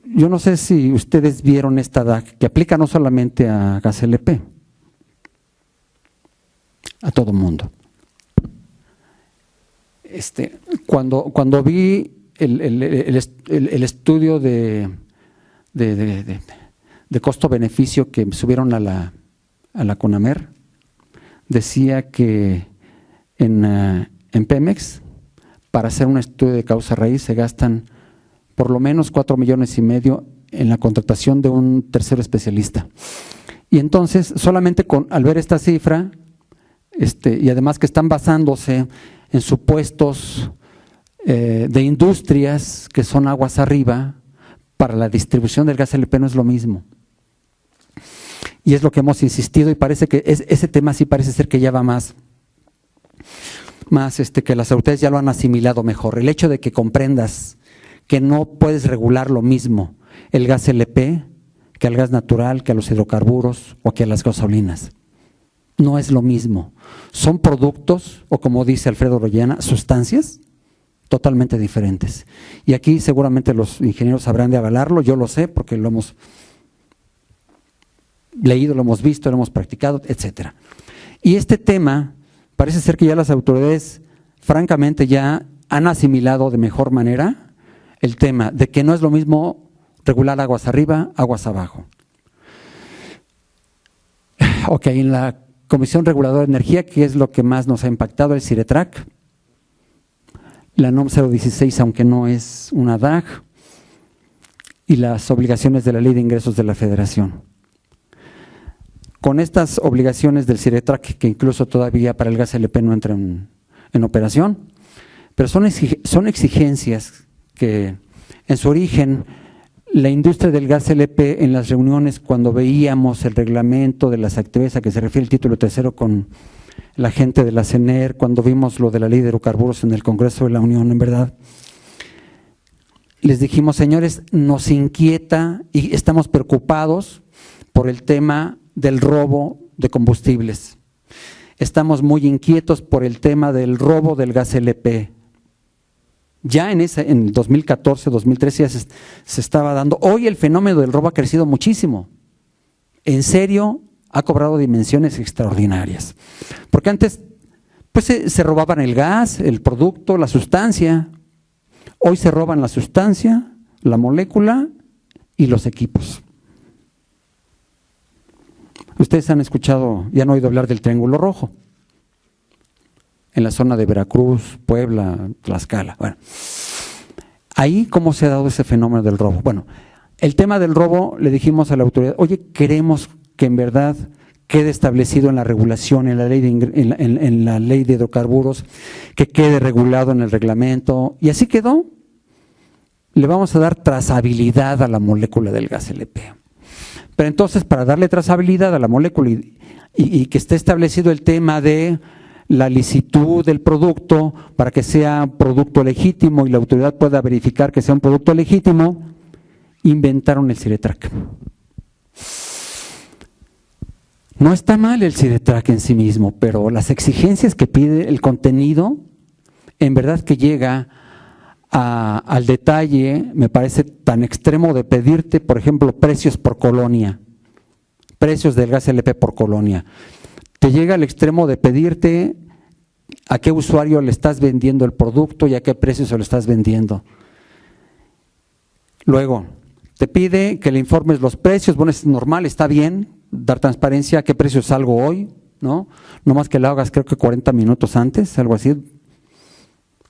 Yo no sé si ustedes vieron esta DAG, que aplica no solamente a gas LP, a todo mundo. Cuando vi el estudio de costo-beneficio que subieron a la CONAMER, decía que en Pemex, para hacer un estudio de causa raíz, se gastan por lo menos 4,5 millones en la contratación de un tercero especialista. Y entonces, solamente al ver esta cifra, y además que están basándose en supuestos de industrias que son aguas arriba, para la distribución del gas LP no es lo mismo. Y es lo que hemos insistido, y parece que ese tema sí parece ser que ya va más que las autoridades ya lo han asimilado mejor. El hecho de que comprendas que no puedes regular lo mismo el gas LP que al gas natural, que a los hidrocarburos o que a las gasolinas. No es lo mismo. Son productos, o como dice Alfredo Orellana, sustancias totalmente diferentes. Y aquí seguramente los ingenieros sabrán de avalarlo, yo lo sé porque lo hemos leído, lo hemos visto, lo hemos practicado, etcétera. Y este tema parece ser que ya las autoridades francamente ya han asimilado de mejor manera el tema de que no es lo mismo regular aguas arriba, aguas abajo. Ok, en la Comisión Reguladora de Energía, que es lo que más nos ha impactado, el CIRETRAC, la NOM 016, aunque no es una DAG, y las obligaciones de la Ley de Ingresos de la Federación. Con estas obligaciones del CIRETRAC, que incluso todavía para el gas LP no entra en operación, pero son exigencias que en su origen la industria del gas LP, en las reuniones cuando veíamos el reglamento de las actividades a que se refiere el título tercero con la gente de la CENER, cuando vimos lo de la ley de hidrocarburos en el Congreso de la Unión, en verdad, les dijimos, señores, nos inquieta y estamos preocupados por el tema del robo de combustibles. Estamos muy inquietos por el tema del robo del gas LP. Ya en el 2014, 2013 ya se estaba dando. Hoy el fenómeno del robo ha crecido muchísimo. En serio, ha cobrado dimensiones extraordinarias. Porque antes pues se robaban el gas, el producto, la sustancia. Hoy se roban la sustancia, la molécula y los equipos. Ustedes han escuchado, ya han oído hablar del Triángulo Rojo, en la zona de Veracruz, Puebla, Tlaxcala. Bueno, ahí cómo se ha dado ese fenómeno del robo. Bueno, el tema del robo le dijimos a la autoridad, oye, queremos que en verdad quede establecido en la regulación, en la ley de hidrocarburos, que quede regulado en el reglamento, y así quedó. Le vamos a dar trazabilidad a la molécula del gas LP. Pero entonces, para darle trazabilidad a la molécula y que esté establecido el tema de la licitud del producto para que sea producto legítimo y la autoridad pueda verificar que sea un producto legítimo, inventaron el CIRETRAC. No está mal el CIRETRAC en sí mismo, pero las exigencias que pide el contenido, en verdad que llega al detalle, me parece tan extremo de pedirte, por ejemplo, precios por colonia, precios del gas LP por colonia. Te llega al extremo de pedirte a qué usuario le estás vendiendo el producto y a qué precio se lo estás vendiendo. Luego, te pide que le informes los precios. Bueno, es normal, está bien dar transparencia a qué precio salgo hoy, ¿no? No más que lo hagas creo que 40 minutos antes, algo así,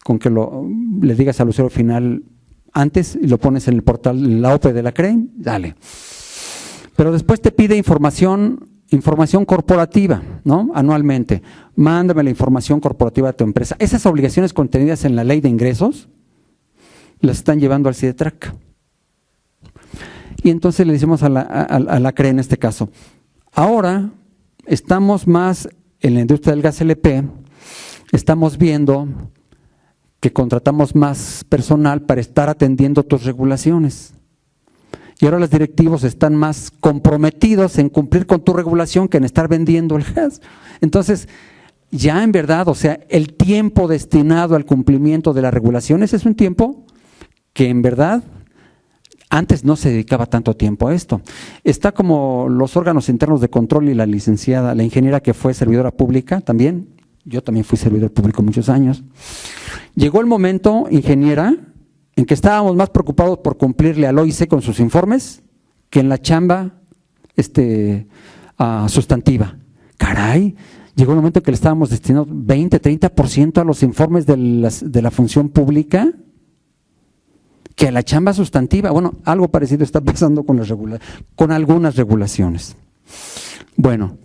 con que le digas al usuario final antes y lo pones en el portal, en la OPE de la CREM, dale. Pero después te pide información corporativa, ¿no? Anualmente. Mándame la información corporativa de tu empresa. Esas obligaciones contenidas en la ley de ingresos las están llevando al CIRETRAC. Y entonces le decimos a la CRE en este caso, ahora estamos más en la industria del gas LP, estamos viendo que contratamos más personal para estar atendiendo tus regulaciones. Y ahora los directivos están más comprometidos en cumplir con tu regulación que en estar vendiendo el gas. Entonces, ya en verdad, o sea, el tiempo destinado al cumplimiento de las regulaciones es un tiempo que en verdad antes no se dedicaba tanto tiempo a esto. Está como los órganos internos de control y la licenciada, la ingeniera que fue servidora pública también, yo también fui servidor público muchos años. Llegó el momento, ingeniera, en que estábamos más preocupados por cumplirle al OIC con sus informes que en la chamba sustantiva. Caray, llegó el momento en que le estábamos destinando 20, 30% a los informes de la función pública que a la chamba sustantiva. Bueno, algo parecido está pasando con algunas regulaciones. Bueno,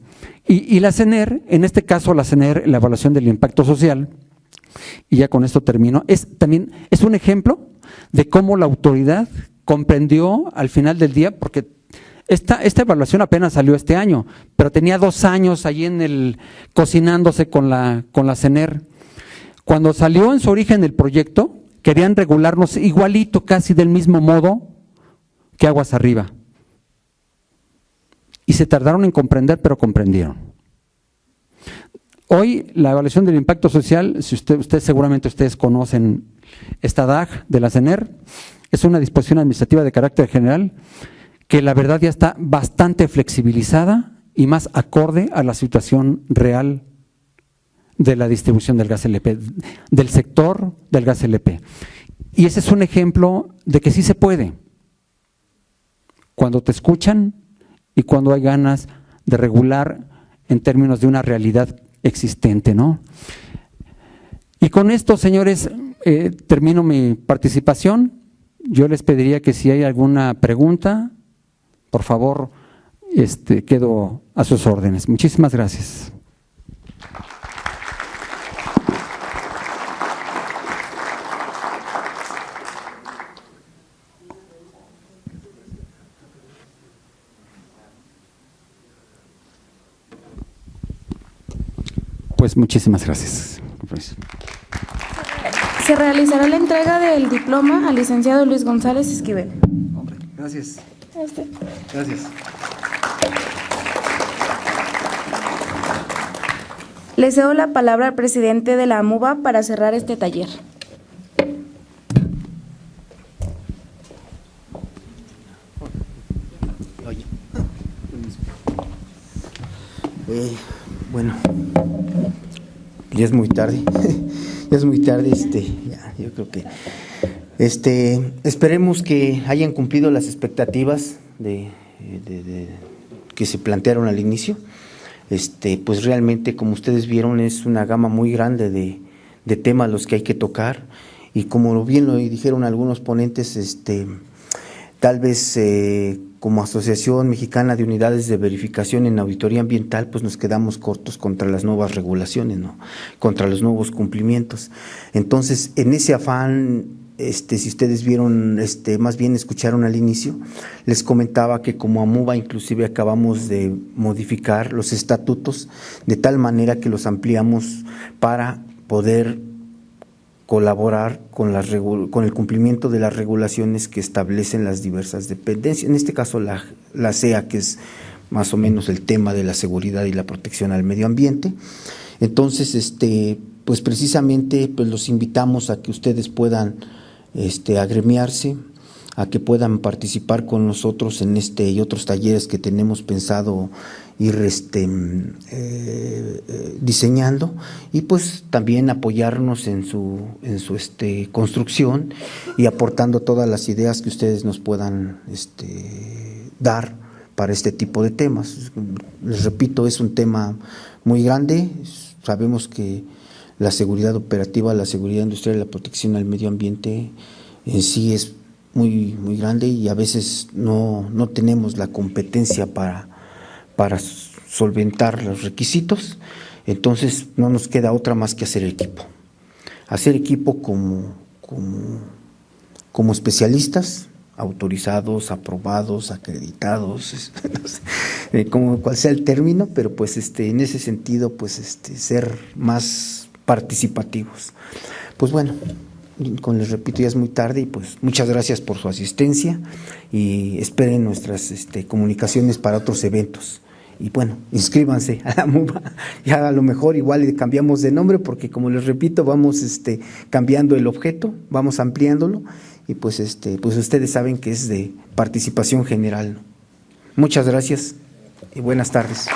y la CNR, en este caso la CNR, la evaluación del impacto social, y ya con esto termino, es un ejemplo de cómo la autoridad comprendió al final del día, porque esta evaluación apenas salió este año, pero tenía 2 años allí cocinándose con la CNR. Cuando salió en su origen el proyecto, querían regularnos igualito, casi del mismo modo que Aguas Arriba. Y se tardaron en comprender, pero comprendieron. Hoy la evaluación del impacto social, si seguramente ustedes conocen esta DAG de la CNR, es una disposición administrativa de carácter general que la verdad ya está bastante flexibilizada y más acorde a la situación real de la distribución del gas LP, del sector del gas LP. Y ese es un ejemplo de que sí se puede, cuando te escuchan y cuando hay ganas de regular en términos de una realidad existente, ¿no? Y con esto, señores, termino mi participación. Yo les pediría que si hay alguna pregunta, por favor, quedo a sus órdenes. Muchísimas gracias. Pues muchísimas gracias. Se realizará la entrega del diploma al licenciado Luis González Esquivel. Hombre, gracias. Gracias. Le cedo la palabra al presidente de la AMUBA para cerrar este taller. Bueno, ya es muy tarde, ya es muy tarde, yo creo que, esperemos que hayan cumplido las expectativas que se plantearon al inicio. Pues realmente, como ustedes vieron, es una gama muy grande de temas los que hay que tocar, y como bien lo dijeron algunos ponentes, tal vez como Asociación Mexicana de Unidades de Verificación en Auditoría Ambiental, pues nos quedamos cortos contra las nuevas regulaciones, ¿no? Contra los nuevos cumplimientos. Entonces, en ese afán, si ustedes vieron, más bien escucharon al inicio, les comentaba que como AMUBA inclusive acabamos de modificar los estatutos de tal manera que los ampliamos para poder colaborar con el cumplimiento de las regulaciones que establecen las diversas dependencias, en este caso la SEA, que es más o menos el tema de la seguridad y la protección al medio ambiente. Entonces, pues precisamente pues los invitamos a que ustedes puedan agremiarse, a que puedan participar con nosotros en y otros talleres que tenemos pensado ir diseñando, y pues también apoyarnos en su construcción y aportando todas las ideas que ustedes nos puedan dar para este tipo de temas. Les repito, es un tema muy grande. Sabemos que la seguridad operativa, la seguridad industrial y la protección al medio ambiente en sí es muy, muy grande, y a veces no tenemos la competencia para solventar los requisitos. Entonces no nos queda otra más que hacer equipo como especialistas, autorizados, aprobados, acreditados, como cual sea el término, pero pues en ese sentido pues ser más participativos. Pues bueno, les repito, ya es muy tarde, y pues muchas gracias por su asistencia, y esperen nuestras comunicaciones para otros eventos. Y bueno, inscríbanse a la AMUBA. Ya a lo mejor igual le cambiamos de nombre, porque como les repito, vamos cambiando el objeto, vamos ampliándolo, y pues pues ustedes saben que es de participación general, ¿no? Muchas gracias y buenas tardes.